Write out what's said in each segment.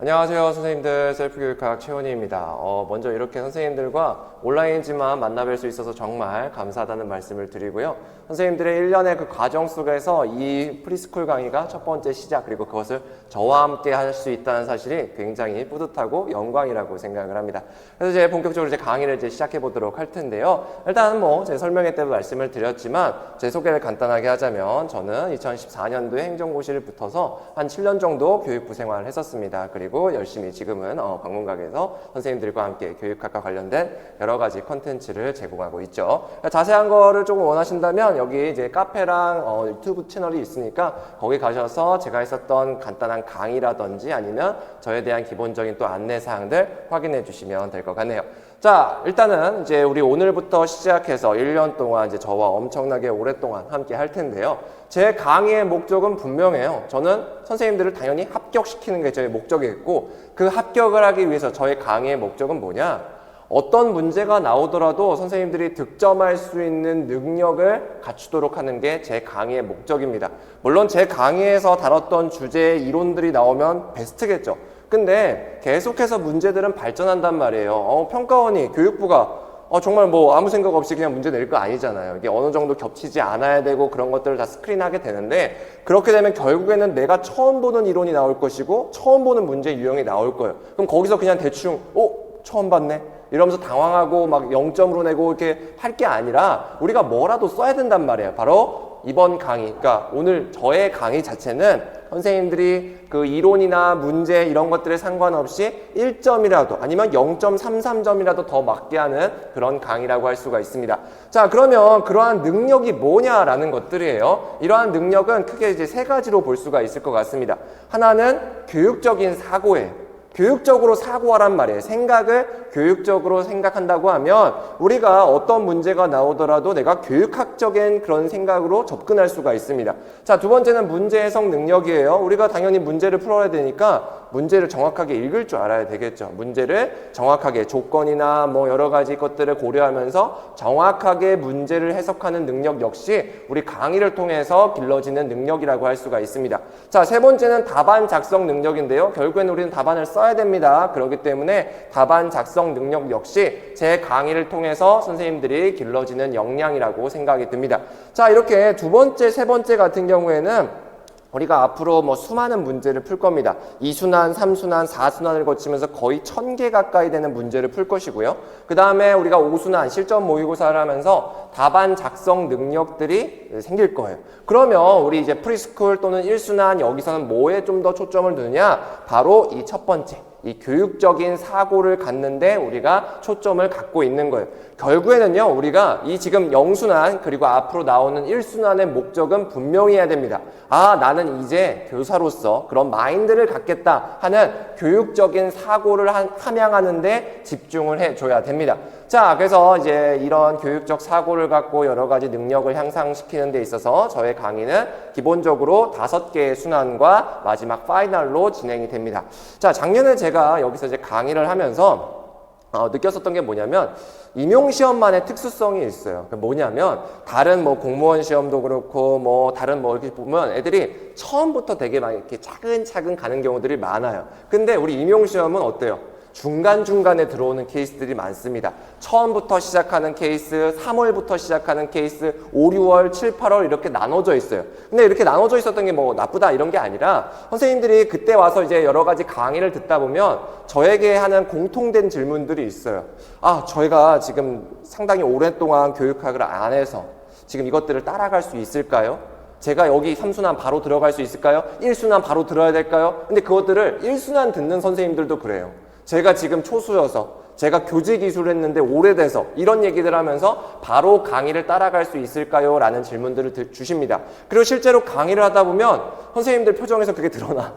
안녕하세요 선생님들, 셀프교육학 최원희입니다. 먼저 이렇게 선생님들과 온라인이지만 만나뵐 수 있어서 정말 감사하다는 말씀을 드리고요. 선생님들의 1년의 그 과정 속에서 이 프리스쿨 강의가 첫 번째 시작, 그리고 그것을 저와 함께 할 수 있다는 사실이 굉장히 뿌듯하고 영광이라고 생각을 합니다. 그래서 이제 본격적으로 강의를 시작해 보도록 할 텐데요. 일단 제 설명회 때도 말씀을 드렸지만 제 소개를 간단하게 하자면, 저는 2014년도에 행정고시를 붙어서 한 7년 정도 교육부 생활을 했었습니다. 그리고 열심히 지금은 방문각에서 선생님들과 함께 교육학과 관련된 여러 가지 컨텐츠를 제공하고 있죠. 자세한 거를 조금 원하신다면 여기 이제 카페랑 유튜브 채널이 있으니까 거기 가셔서 제가 했었던 간단한 강의라든지 아니면 저에 대한 기본적인 또 안내사항들 확인해 주시면 될 것 같네요. 자, 일단은 이제 우리 오늘부터 시작해서 1년 동안 이제 저와 엄청나게 오랫동안 함께 할 텐데요. 제 강의의 목적은 분명해요. 저는 선생님들을 당연히 합격시키는 게 저의 목적이겠고, 그 합격을 하기 위해서 저의 강의의 목적은 뭐냐? 어떤 문제가 나오더라도 선생님들이 득점할 수 있는 능력을 갖추도록 하는 게 제 강의의 목적입니다. 물론 제 강의에서 다뤘던 주제의 이론들이 나오면 베스트겠죠. 근데 계속해서 문제들은 발전한단 말이에요. 평가원이, 교육부가 정말 아무 생각 없이 그냥 문제 낼 거 아니잖아요. 이게 어느 정도 겹치지 않아야 되고 그런 것들을 다 스크린하게 되는데, 그렇게 되면 결국에는 내가 처음 보는 이론이 나올 것이고 처음 보는 문제 유형이 나올 거예요. 그럼 거기서 그냥 대충 처음 봤네 이러면서 당황하고 막 0점으로 내고 이렇게 할 게 아니라 우리가 뭐라도 써야 된단 말이에요. 바로 이번 강의, 그러니까 오늘 저의 강의 자체는 선생님들이 그 이론이나 문제 이런 것들에 상관없이 1점이라도 아니면 0.33점이라도 더 맞게 하는 그런 강의라고 할 수가 있습니다. 자, 그러면 그러한 능력이 뭐냐라는 것들이에요. 이러한 능력은 크게 이제 세 가지로 볼 수가 있을 것 같습니다. 하나는 교육적인 사고예요. 교육적으로 사고하란 말이에요. 생각을 교육적으로 생각한다고 하면 우리가 어떤 문제가 나오더라도 내가 교육학적인 그런 생각으로 접근할 수가 있습니다. 자, 두 번째는 문제 해석 능력이에요. 우리가 당연히 문제를 풀어야 되니까 문제를 정확하게 읽을 줄 알아야 되겠죠. 문제를 정확하게 조건이나 여러 가지 것들을 고려하면서 정확하게 문제를 해석하는 능력 역시 우리 강의를 통해서 길러지는 능력이라고 할 수가 있습니다. 자, 세 번째는 답안 작성 능력인데요. 결국에는 우리는 답안을 써야 됩니다. 그렇기 때문에 답안 작성 능력 역시 제 강의를 통해서 선생님들이 길러지는 역량이라고 생각이 듭니다. 자, 이렇게 두 번째, 세 번째 같은 경우에는 우리가 앞으로 수많은 문제를 풀 겁니다. 2순환, 3순환, 4순환을 거치면서 거의 1000개 가까이 되는 문제를 풀 것이고요. 그 다음에 우리가 5순환, 실전 모의고사를 하면서 답안 작성 능력들이 생길 거예요. 그러면 우리 이제 프리스쿨 또는 1순환 여기서는 뭐에 좀 더 초점을 두느냐? 바로 이 첫 번째, 이 교육적인 사고를 갖는데 우리가 초점을 갖고 있는 거예요. 결국에는요, 우리가 이 지금 0순환 그리고 앞으로 나오는 1순환의 목적은 분명히 해야 됩니다. 나는 이제 교사로서 그런 마인드를 갖겠다 하는 교육적인 사고를 함양하는데 집중을 해줘야 됩니다. 자, 그래서 이제 이런 교육적 사고를 갖고 여러 가지 능력을 향상시키는 데 있어서 저의 강의는 기본적으로 5개의 순환과 마지막 파이널로 진행이 됩니다. 자, 작년에 제가 여기서 이제 강의를 하면서 느꼈었던 게 뭐냐면, 임용시험만의 특수성이 있어요. 뭐냐면 다른 공무원 시험도 그렇고 다른 이렇게 보면 애들이 처음부터 되게 막 이렇게 차근차근 가는 경우들이 많아요. 근데 우리 임용시험은 어때요? 중간중간에 들어오는 케이스들이 많습니다. 처음부터 시작하는 케이스, 3월부터 시작하는 케이스, 5, 6월, 7, 8월 이렇게 나눠져 있어요. 근데 이렇게 나눠져 있었던 게 나쁘다 이런 게 아니라, 선생님들이 그때 와서 이제 여러 가지 강의를 듣다 보면 저에게 하는 공통된 질문들이 있어요. 저희가 지금 상당히 오랫동안 교육학을 안 해서 지금 이것들을 따라갈 수 있을까요? 제가 여기 3순환 바로 들어갈 수 있을까요? 1순환 바로 들어야 될까요? 근데 그것들을 1순환 듣는 선생님들도 그래요. 제가 지금 초수여서, 제가 교직 이수를 했는데 오래돼서 이런 얘기들 하면서 바로 강의를 따라갈 수 있을까요? 라는 질문들을 주십니다. 그리고 실제로 강의를 하다 보면 선생님들 표정에서 그게 드러나.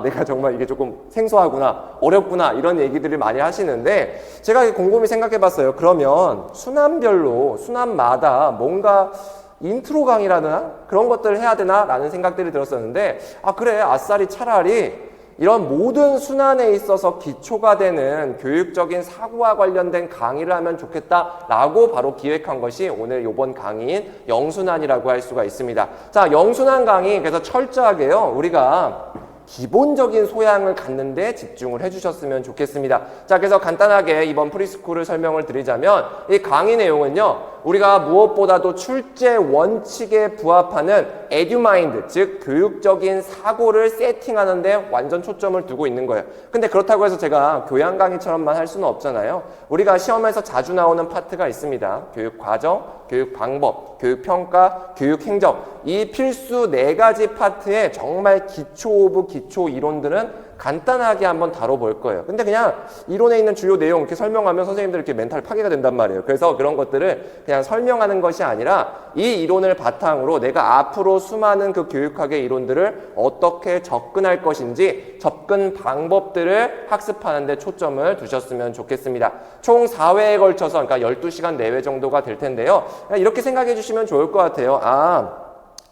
내가 정말 이게 조금 생소하구나, 어렵구나 이런 얘기들을 많이 하시는데, 제가 곰곰이 생각해 봤어요. 그러면 순환별로, 순환마다 뭔가 인트로 강의라나 그런 것들을 해야 되나? 라는 생각들이 들었었는데, 그래, 아싸리 차라리 이런 모든 순환에 있어서 기초가 되는 교육적인 사고와 관련된 강의를 하면 좋겠다라고 바로 기획한 것이 오늘 이번 강의인 영순환이라고 할 수가 있습니다. 자, 영순환 강의, 그래서 철저하게요, 우리가 기본적인 소양을 갖는 데 집중을 해주셨으면 좋겠습니다. 자, 그래서 간단하게 이번 프리스쿨을 설명을 드리자면 이 강의 내용은요, 우리가 무엇보다도 출제 원칙에 부합하는 에듀마인드, 즉 교육적인 사고를 세팅하는 데 완전 초점을 두고 있는 거예요. 근데 그렇다고 해서 제가 교양 강의처럼만 할 수는 없잖아요. 우리가 시험에서 자주 나오는 파트가 있습니다. 교육 과정, 교육 방법, 교육 평가, 교육 행정. 이 필수 4가지 파트에 정말 기초 오브 기초 이론들은 간단하게 한번 다뤄볼 거예요. 근데 그냥 이론에 있는 주요 내용 이렇게 설명하면 선생님들 이렇게 멘탈 파괴가 된단 말이에요. 그래서 그런 것들을 그냥 설명하는 것이 아니라 이 이론을 바탕으로 내가 앞으로 수많은 그 교육학의 이론들을 어떻게 접근할 것인지 접근 방법들을 학습하는 데 초점을 두셨으면 좋겠습니다. 총 4회에 걸쳐서 그러니까 12시간 내외 정도가 될 텐데요. 이렇게 생각해 주시면 좋을 것 같아요.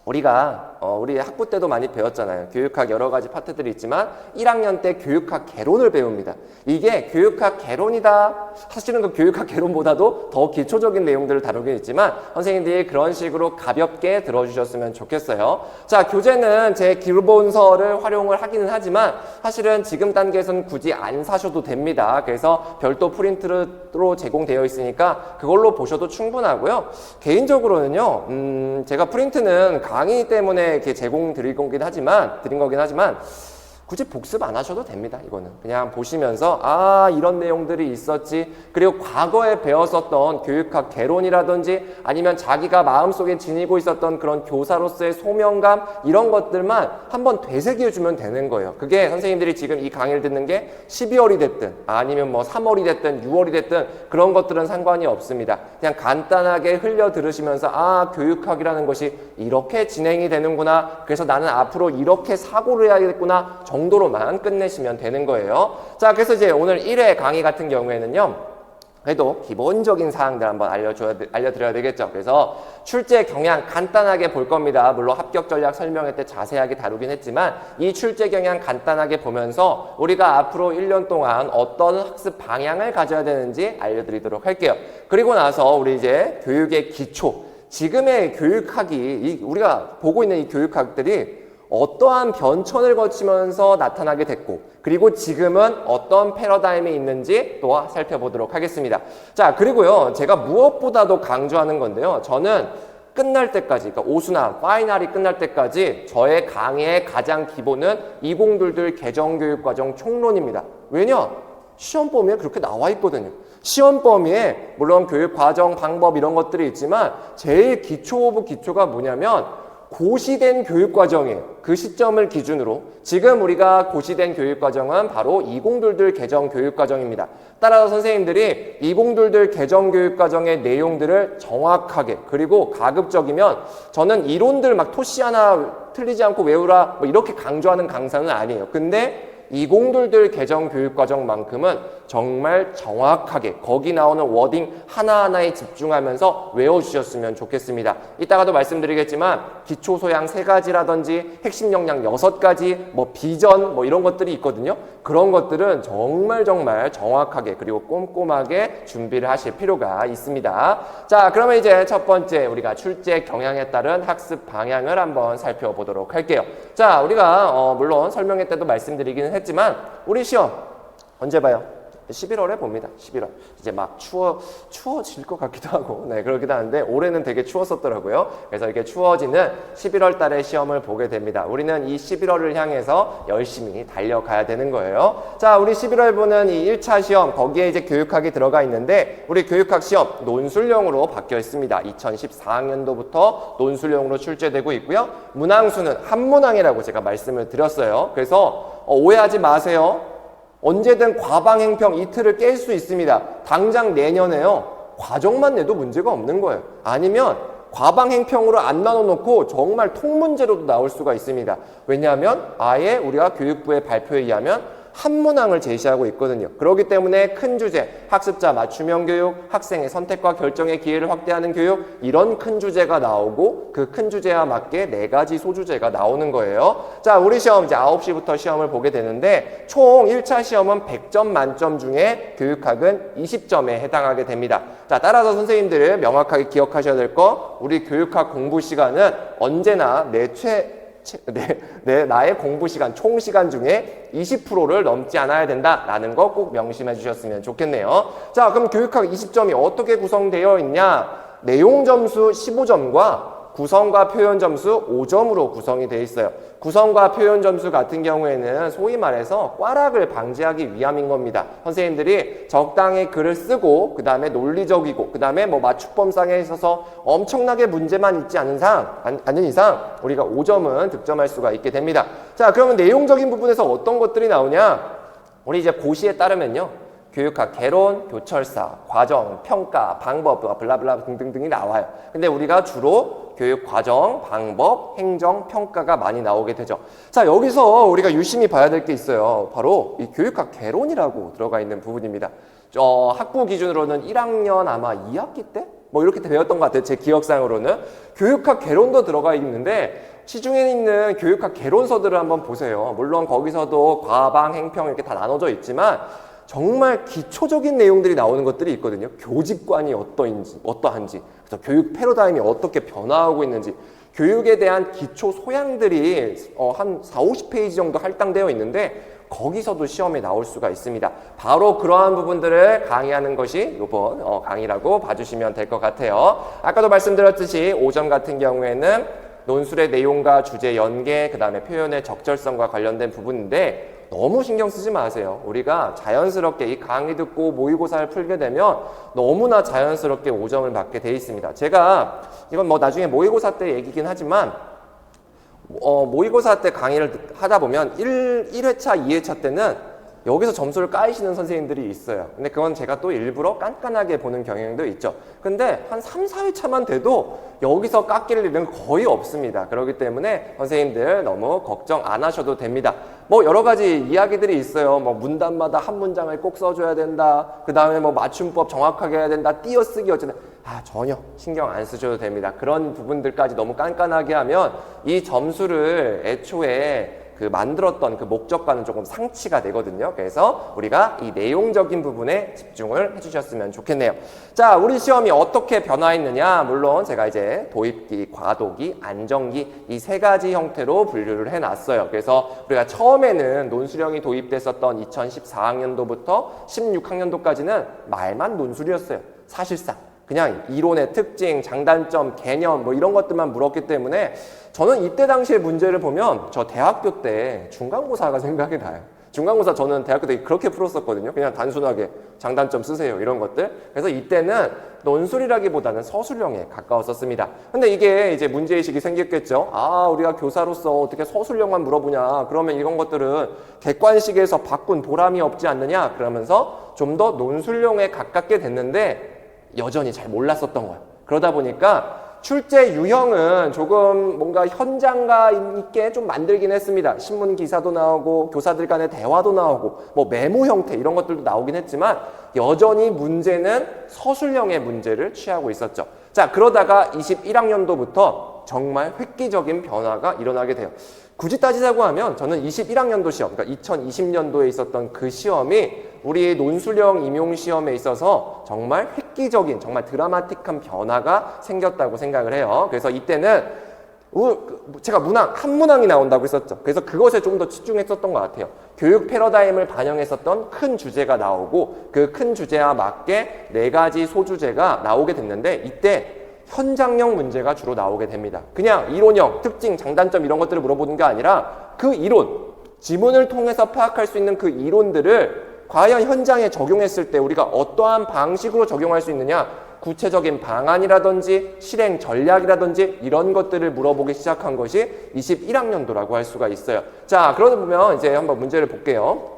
우리가 우리 학부 때도 많이 배웠잖아요. 교육학 여러 가지 파트들이 있지만 1학년 때 교육학 개론을 배웁니다. 이게 교육학 개론이다. 사실은 그 교육학 개론보다도 더 기초적인 내용들을 다루긴 있지만 선생님들이 그런 식으로 가볍게 들어주셨으면 좋겠어요. 자, 교재는 제 기본서를 활용을 하기는 하지만 사실은 지금 단계에서는 굳이 안 사셔도 됩니다. 그래서 별도 프린트로 제공되어 있으니까 그걸로 보셔도 충분하고요. 개인적으로는요, 제가 프린트는 강의 때문에 이렇게 드린 거긴 하지만 굳이 복습 안 하셔도 됩니다. 이거는 그냥 보시면서 이런 내용들이 있었지, 그리고 과거에 배웠었던 교육학 개론이라든지 아니면 자기가 마음속에 지니고 있었던 그런 교사로서의 소명감, 이런 것들만 한번 되새겨 주면 되는 거예요. 그게 선생님들이 지금 이 강의를 듣는 게 12월이 됐든 아니면 뭐 3월이 됐든 6월이 됐든 그런 것들은 상관이 없습니다. 그냥 간단하게 흘려 들으시면서 교육학이라는 것이 이렇게 진행이 되는구나, 그래서 나는 앞으로 이렇게 사고를 해야겠구나 정도로만 끝내시면 되는 거예요. 자, 그래서 이제 오늘 1회 강의 같은 경우에는요, 그래도 기본적인 사항들 한번 알려드려야 되겠죠. 그래서 출제 경향 간단하게 볼 겁니다. 물론 합격 전략 설명회 때 자세하게 다루긴 했지만 이 출제 경향 간단하게 보면서 우리가 앞으로 1년 동안 어떤 학습 방향을 가져야 되는지 알려드리도록 할게요. 그리고 나서 우리 이제 교육의 기초, 지금의 교육학이 우리가 보고 있는 이 교육학들이 어떠한 변천을 거치면서 나타나게 됐고, 그리고 지금은 어떤 패러다임이 있는지 또 살펴보도록 하겠습니다. 자, 그리고요, 제가 무엇보다도 강조하는 건데요, 저는 끝날 때까지, 그러니까 오수나 파이널이 끝날 때까지 저의 강의의 가장 기본은 2022 개정교육과정 총론입니다. 왜냐? 시험 범위에 그렇게 나와 있거든요. 시험 범위에 물론 교육 과정, 방법 이런 것들이 있지만 제일 기초 오브 기초가 뭐냐면 고시된 교육과정이에요. 그 시점을 기준으로 지금 우리가 고시된 교육과정은 바로 2022 개정 교육과정입니다. 따라서 선생님들이 2022 개정 교육과정의 내용들을 정확하게, 그리고 가급적이면 저는 이론들 막 토시 하나 틀리지 않고 외우라 뭐 이렇게 강조하는 강사는 아니에요. 근데 2022 개정 교육과정만큼은 정말 정확하게 거기 나오는 워딩 하나하나에 집중하면서 외워주셨으면 좋겠습니다. 이따가도 말씀드리겠지만 기초 소양 3가지라든지 핵심 역량 6가지, 뭐 비전 뭐 이런 것들이 있거든요. 그런 것들은 정말 정확하게 그리고 꼼꼼하게 준비를 하실 필요가 있습니다. 자, 그러면 이제 첫 번째 우리가 출제 경향에 따른 학습 방향을 한번 살펴보도록 할게요. 자, 우리가 물론 설명회 때도 말씀드리기는 했지만 우리 시험 언제 봐요? 11월에 봅니다. 11월. 이제 막 추워질 것 같기도 하고, 네, 그러기도 하는데, 올해는 되게 추웠었더라고요. 그래서 이렇게 추워지는 11월 달에 시험을 보게 됩니다. 우리는 이 11월을 향해서 열심히 달려가야 되는 거예요. 자, 우리 11월 보는 이 1차 시험, 거기에 이제 교육학이 들어가 있는데, 우리 교육학 시험 논술형으로 바뀌어 있습니다. 2014학년도부터 논술형으로 출제되고 있고요. 문항수는 한문항이라고 제가 말씀을 드렸어요. 그래서 오해하지 마세요. 언제든 과방행평 이틀을 깰 수 있습니다. 당장 내년에요, 과정만 내도 문제가 없는 거예요. 아니면 과방행평으로 안 나눠놓고 정말 통문제로도 나올 수가 있습니다. 왜냐하면 아예 우리가 교육부의 발표에 의하면 한문항을 제시하고 있거든요. 그렇기 때문에 큰 주제, 학습자 맞춤형 교육, 학생의 선택과 결정의 기회를 확대하는 교육, 이런 큰 주제가 나오고 그 큰 주제와 맞게 4가지 소주제가 나오는 거예요. 자, 우리 시험 이제 9시부터 시험을 보게 되는데 총 1차 시험은 100점 만점 중에 교육학은 20점에 해당하게 됩니다. 자, 따라서 선생님들을 명확하게 기억하셔야 될 거, 우리 교육학 공부 시간은 언제나 내 나의 공부 시간, 총 시간 중에 20%를 넘지 않아야 된다라는 거 꼭 명심해 주셨으면 좋겠네요. 자, 그럼 교육학 20점이 어떻게 구성되어 있냐? 내용 점수 15점과 구성과 표현 점수 5점으로 구성이 되어 있어요. 구성과 표현 점수 같은 경우에는 소위 말해서 꽈락을 방지하기 위함인 겁니다. 선생님들이 적당히 글을 쓰고 그 다음에 논리적이고 그 다음에 뭐 맞춤법상에 있어서 엄청나게 문제만 있지 않은 이상 우리가 5점은 득점할 수가 있게 됩니다. 자, 그러면 내용적인 부분에서 어떤 것들이 나오냐? 우리 이제 고시에 따르면요. 교육학, 개론, 교철사, 과정, 평가, 방법, 블라블라 등등등이 나와요. 근데 우리가 주로 교육 과정, 방법, 행정, 평가가 많이 나오게 되죠. 자, 여기서 우리가 유심히 봐야 될 게 있어요. 바로 이 교육학 개론이라고 들어가 있는 부분입니다. 학부 기준으로는 1학년 아마 2학기 때? 뭐 이렇게 배웠던 것 같아요. 제 기억상으로는. 교육학 개론도 들어가 있는데 시중에 있는 교육학 개론서들을 한번 보세요. 물론 거기서도 과방, 행평 이렇게 다 나눠져 있지만 정말 기초적인 내용들이 나오는 것들이 있거든요. 교직관이 어떠한지, 그래서 교육 패러다임이 어떻게 변화하고 있는지, 교육에 대한 기초 소양들이 한 40-50페이지 정도 할당되어 있는데 거기서도 시험에 나올 수가 있습니다. 바로 그러한 부분들을 강의하는 것이 이번 강의라고 봐주시면 될 것 같아요. 아까도 말씀드렸듯이 5점 같은 경우에는 논술의 내용과 주제 연계, 그 다음에 표현의 적절성과 관련된 부분인데 너무 신경 쓰지 마세요. 우리가 자연스럽게 이 강의 듣고 모의고사를 풀게 되면 너무나 자연스럽게 5점을 받게 돼 있습니다. 제가 이건 뭐 나중에 모의고사 때 얘기긴 하지만 모의고사 때 강의를 하다 보면 1회차, 2회차 때는 여기서 점수를 까이시는 선생님들이 있어요. 근데 그건 제가 또 일부러 깐깐하게 보는 경향도 있죠. 근데 한 3, 4회차만 돼도 여기서 깎일 일은 거의 없습니다. 그렇기 때문에 선생님들 너무 걱정 안 하셔도 됩니다. 뭐 여러 가지 이야기들이 있어요. 뭐 문단마다 한 문장을 꼭 써줘야 된다. 그 다음에 뭐 맞춤법 정확하게 해야 된다. 띄어쓰기 어쩌다. 전혀 신경 안 쓰셔도 됩니다. 그런 부분들까지 너무 깐깐하게 하면 이 점수를 애초에 만들었던 그 목적과는 조금 상치가 되거든요. 그래서 우리가 이 내용적인 부분에 집중을 해주셨으면 좋겠네요. 자, 우리 시험이 어떻게 변화했느냐? 물론 제가 이제 도입기, 과도기, 안정기 이 세 가지 형태로 분류를 해놨어요. 그래서 우리가 처음에는 논술형이 도입됐었던 2014학년도부터 16학년도까지는 말만 논술이었어요. 사실상. 그냥 이론의 특징, 장단점, 개념 뭐 이런 것들만 물었기 때문에 저는 이때 당시의 문제를 보면 저 대학교 때 중간고사가 생각이 나요. 중간고사 저는 대학교 때 그렇게 풀었었거든요. 그냥 단순하게 장단점 쓰세요 이런 것들. 그래서 이때는 논술이라기보다는 서술형에 가까웠었습니다. 근데 이게 이제 문제의식이 생겼겠죠. 우리가 교사로서 어떻게 서술형만 물어보냐. 그러면 이런 것들은 객관식에서 바꾼 보람이 없지 않느냐. 그러면서 좀 더 논술형에 가깝게 됐는데 여전히 잘 몰랐었던 거예요. 그러다 보니까 출제 유형은 조금 뭔가 현장감 있게 좀 만들긴 했습니다. 신문 기사도 나오고 교사들 간의 대화도 나오고 뭐 메모 형태 이런 것들도 나오긴 했지만 여전히 문제는 서술형의 문제를 취하고 있었죠. 자, 그러다가 21학년도부터 정말 획기적인 변화가 일어나게 돼요. 굳이 따지자고 하면 저는 21학년도 시험, 그러니까 2020년도에 있었던 그 시험이 우리 논술형 임용 시험에 있어서 정말 획기적인, 정말 드라마틱한 변화가 생겼다고 생각을 해요. 그래서 이때는 제가 한문항이 나온다고 했었죠. 그래서 그것에 좀 더 집중했었던 것 같아요. 교육 패러다임을 반영했었던 큰 주제가 나오고 그 큰 주제와 맞게 4가지 소주제가 나오게 됐는데 이때 현장형 문제가 주로 나오게 됩니다. 그냥 이론형, 특징, 장단점 이런 것들을 물어보는 게 아니라 그 이론, 지문을 통해서 파악할 수 있는 그 이론들을 과연 현장에 적용했을 때 우리가 어떠한 방식으로 적용할 수 있느냐, 구체적인 방안이라든지 실행 전략이라든지 이런 것들을 물어보기 시작한 것이 21학년도라고 할 수가 있어요. 자, 그러다 보면 이제 한번 문제를 볼게요.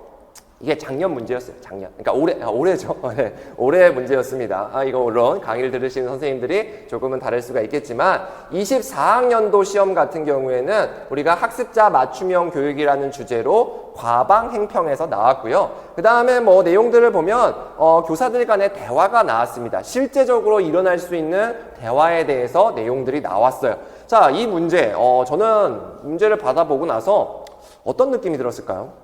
이게 작년 문제였어요. 작년. 그러니까 올해죠. 네, 올해 문제였습니다. 이거 물론 강의를 들으시는 선생님들이 조금은 다를 수가 있겠지만 24학년도 시험 같은 경우에는 우리가 학습자 맞춤형 교육이라는 주제로 과방 행평에서 나왔고요. 그 다음에 뭐 내용들을 보면 교사들 간의 대화가 나왔습니다. 실제적으로 일어날 수 있는 대화에 대해서 내용들이 나왔어요. 자, 이 문제 저는 문제를 받아보고 나서 어떤 느낌이 들었을까요?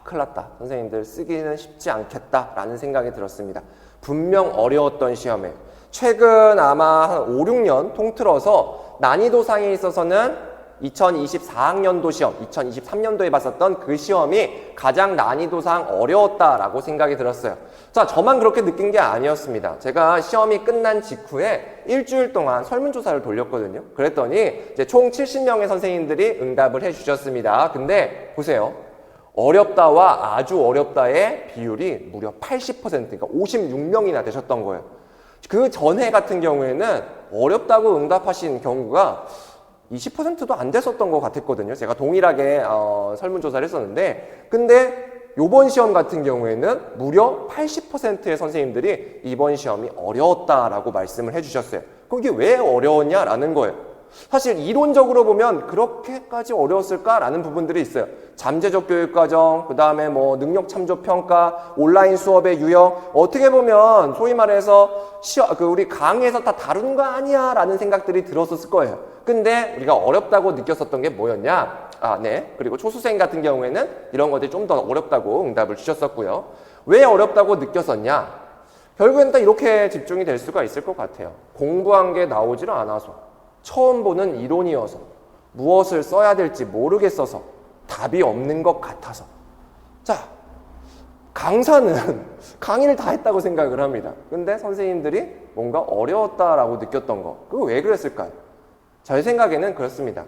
큰일 났다. 선생님들 쓰기는 쉽지 않겠다라는 생각이 들었습니다. 분명 어려웠던 시험에 최근 아마 한 5, 6년 통틀어서 난이도상에 있어서는 2024학년도 시험, 2023년도에 봤었던 그 시험이 가장 난이도상 어려웠다라고 생각이 들었어요. 자, 저만 그렇게 느낀 게 아니었습니다. 제가 시험이 끝난 직후에 일주일 동안 설문조사를 돌렸거든요. 그랬더니 이제 총 70명의 선생님들이 응답을 해주셨습니다. 근데 보세요. 어렵다와 아주 어렵다의 비율이 무려 80%, 그러니까 56명이나 되셨던 거예요. 그 전해 같은 경우에는 어렵다고 응답하신 경우가 20%도 안 됐었던 것 같았거든요. 제가 동일하게 설문조사를 했었는데, 근데 이번 시험 같은 경우에는 무려 80%의 선생님들이 이번 시험이 어려웠다라고 말씀을 해주셨어요. 그럼 이게 왜 어려웠냐라는 거예요. 사실 이론적으로 보면 그렇게까지 어려웠을까라는 부분들이 있어요. 잠재적 교육과정, 그 다음에 뭐 능력 참조 평가, 온라인 수업의 유형, 어떻게 보면 소위 말해서 우리 강의에서 다 다룬 거 아니야 라는 생각들이 들었었을 거예요. 근데 우리가 어렵다고 느꼈었던 게 뭐였냐? 네. 그리고 초수생 같은 경우에는 이런 것들이 좀 더 어렵다고 응답을 주셨었고요. 왜 어렵다고 느꼈었냐? 결국엔 다 이렇게 집중이 될 수가 있을 것 같아요. 공부한 게 나오질 않아서. 처음 보는 이론이어서 무엇을 써야 될지 모르겠어서 답이 없는 것 같아서. 자, 강사는 강의를 다 했다고 생각을 합니다. 근데 선생님들이 뭔가 어려웠다라고 느꼈던 거, 그거 왜 그랬을까요? 제 생각에는 그렇습니다.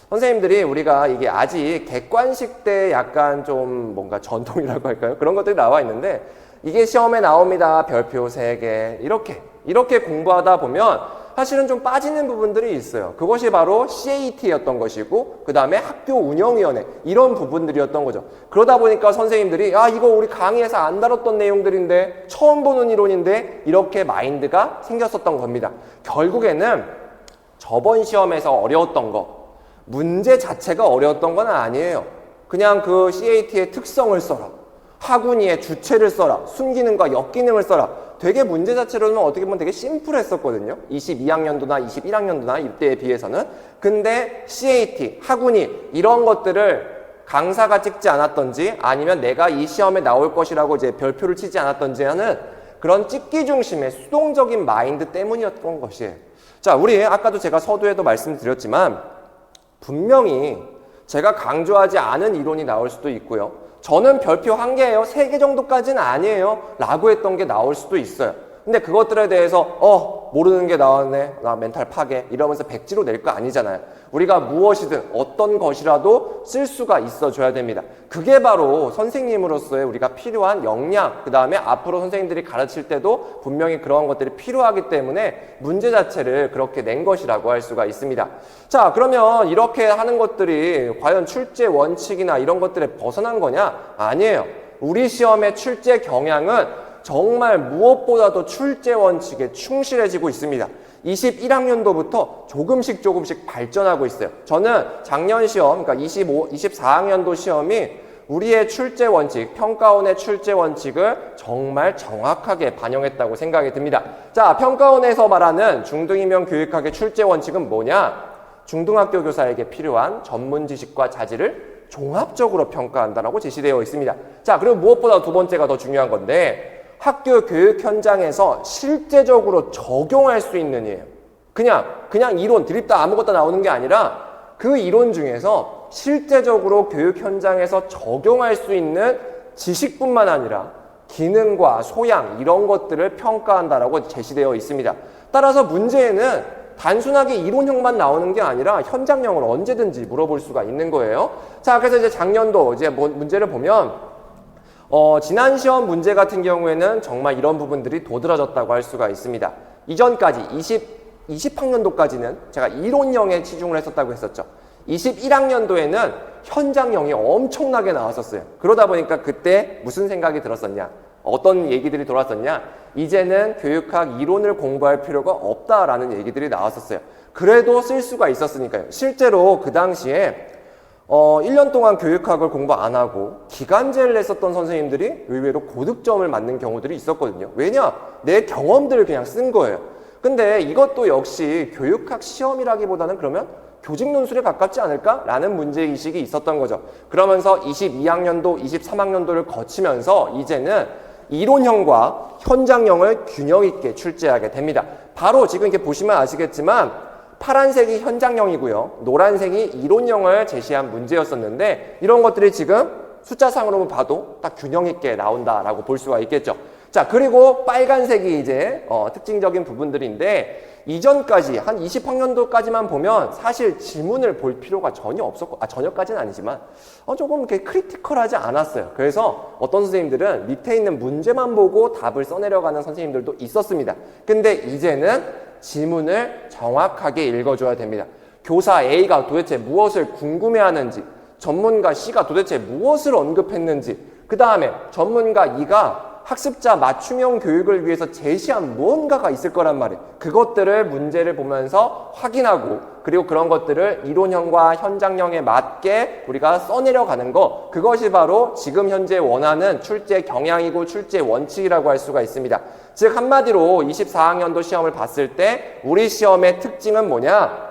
선생님들이 우리가 이게 아직 객관식 때 약간 좀 뭔가 전통이라고 할까요? 그런 것들이 나와 있는데 이게 시험에 나옵니다. 별표 3개 이렇게 공부하다 보면 사실은 좀 빠지는 부분들이 있어요. 그것이 바로 CAT였던 것이고 그 다음에 학교 운영위원회 이런 부분들이었던 거죠. 그러다 보니까 선생님들이 이거 우리 강의에서 안 다뤘던 내용들인데 처음 보는 이론인데 이렇게 마인드가 생겼었던 겁니다. 결국에는 저번 시험에서 어려웠던 거 문제 자체가 어려웠던 건 아니에요. 그냥 그 CAT의 특성을 써라. 하군이의 주체를 써라. 순기능과 역기능을 써라. 되게 문제 자체로는 어떻게 보면 되게 심플했었거든요. 22학년도나 21학년도나 이때에 비해서는. 근데 CAT, 하군이 이런 것들을 강사가 찍지 않았던지 아니면 내가 이 시험에 나올 것이라고 이제 별표를 치지 않았던지 하는 그런 찍기 중심의 수동적인 마인드 때문이었던 것이에요. 자, 우리 아까도 제가 서두에도 말씀드렸지만 분명히 제가 강조하지 않은 이론이 나올 수도 있고요. 저는 별표 1개예요. 3개 정도까지는 아니에요. 라고 했던 게 나올 수도 있어요. 근데 그것들에 대해서 모르는 게 나왔네. 나 멘탈 파괴. 이러면서 백지로 낼 거 아니잖아요. 우리가 무엇이든 어떤 것이라도 쓸 수가 있어줘야 됩니다. 그게 바로 선생님으로서의 우리가 필요한 역량, 그 다음에 앞으로 선생님들이 가르칠 때도 분명히 그런 것들이 필요하기 때문에 문제 자체를 그렇게 낸 것이라고 할 수가 있습니다. 자, 그러면 이렇게 하는 것들이 과연 출제 원칙이나 이런 것들에 벗어난 거냐? 아니에요. 우리 시험의 출제 경향은 정말 무엇보다도 출제 원칙에 충실해지고 있습니다. 21학년도부터 조금씩 발전하고 있어요. 저는 작년 시험, 그러니까 24학년도 시험이 우리의 출제 원칙, 평가원의 출제 원칙을 정말 정확하게 반영했다고 생각이 듭니다. 자, 평가원에서 말하는 중등이면 교육학의 출제 원칙은 뭐냐? 중등학교 교사에게 필요한 전문 지식과 자질을 종합적으로 평가한다라고 제시되어 있습니다. 자, 그리고 무엇보다 두 번째가 더 중요한 건데 학교 교육 현장에서 실제적으로 적용할 수 있는 이에요. 그냥 이론 드립다 아무것도 나오는 게 아니라 그 이론 중에서 실제적으로 교육 현장에서 적용할 수 있는 지식뿐만 아니라 기능과 소양 이런 것들을 평가한다라고 제시되어 있습니다. 따라서 문제에는 단순하게 이론형만 나오는 게 아니라 현장형을 언제든지 물어볼 수가 있는 거예요. 자, 그래서 이제 작년도 이제 문제를 보면 지난 시험 문제 같은 경우에는 정말 이런 부분들이 도드라졌다고 할 수가 있습니다. 이전까지 20학년도까지는 제가 이론형에 치중을 했었다고 했었죠. 21학년도에는 현장형이 엄청나게 나왔었어요. 그러다 보니까 그때 무슨 생각이 들었었냐? 어떤 얘기들이 돌았었냐? 이제는 교육학 이론을 공부할 필요가 없다라는 얘기들이 나왔었어요. 그래도 쓸 수가 있었으니까요. 실제로 그 당시에 1년 동안 교육학을 공부 안 하고 기간제를 냈었던 선생님들이 의외로 고득점을 맞는 경우들이 있었거든요. 왜냐? 내 경험들을 그냥 쓴 거예요. 근데 이것도 역시 교육학 시험이라기보다는 그러면 교직 논술에 가깝지 않을까라는 문제의식이 있었던 거죠. 그러면서 22학년도, 23학년도를 거치면서 이제는 이론형과 현장형을 균형 있게 출제하게 됩니다. 바로 지금 이렇게 보시면 아시겠지만 파란색이 현장형이고요. 노란색이 이론형을 제시한 문제였었는데 이런 것들이 지금 숫자상으로 봐도 딱 균형 있게 나온다라고 볼 수가 있겠죠. 자, 그리고 빨간색이 이제 특징적인 부분들인데 이전까지 한 20학년도까지만 보면 사실 지문을 볼 필요가 전혀 없었고, 전혀까지는 아니지만 조금 이렇게 크리티컬하지 않았어요. 그래서 어떤 선생님들은 밑에 있는 문제만 보고 답을 써내려가는 선생님들도 있었습니다. 근데 이제는 지문을 정확하게 읽어줘야 됩니다. 교사 A가 도대체 무엇을 궁금해하는지, 전문가 C가 도대체 무엇을 언급했는지, 그 다음에 전문가 E가 학습자 맞춤형 교육을 위해서 제시한 무언가가 있을 거란 말이에요. 그것들을 문제를 보면서 확인하고 그리고 그런 것들을 이론형과 현장형에 맞게 우리가 써내려가는 거, 그것이 바로 지금 현재 원하는 출제 경향이고 출제 원칙이라고 할 수가 있습니다. 즉 한마디로 24학년도 시험을 봤을 때 우리 시험의 특징은 뭐냐?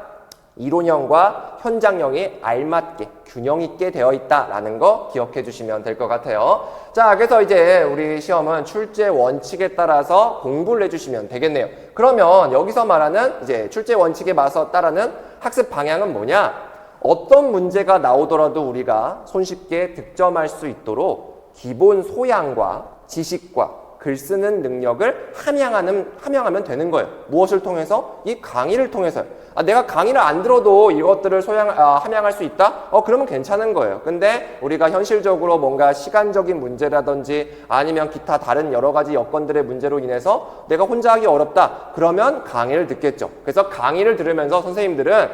이론형과 현장형이 알맞게 균형 있게 되어 있다라는 거 기억해 주시면 될 것 같아요. 자, 그래서 이제 우리 시험은 출제 원칙에 따라서 공부를 해주시면 되겠네요. 그러면 여기서 말하는 이제 출제 원칙에 맞서 따르는 학습 방향은 뭐냐? 어떤 문제가 나오더라도 우리가 손쉽게 득점할 수 있도록 기본 소양과 지식과 글 쓰는 능력을 함양하면 되는 거예요. 무엇을 통해서? 이 강의를 통해서요. 내가 강의를 안 들어도 이것들을 함양할 수 있다? 그러면 괜찮은 거예요. 근데 우리가 현실적으로 뭔가 시간적인 문제라든지 아니면 기타 다른 여러 가지 여건들의 문제로 인해서 내가 혼자 하기 어렵다. 그러면 강의를 듣겠죠. 그래서 강의를 들으면서 선생님들은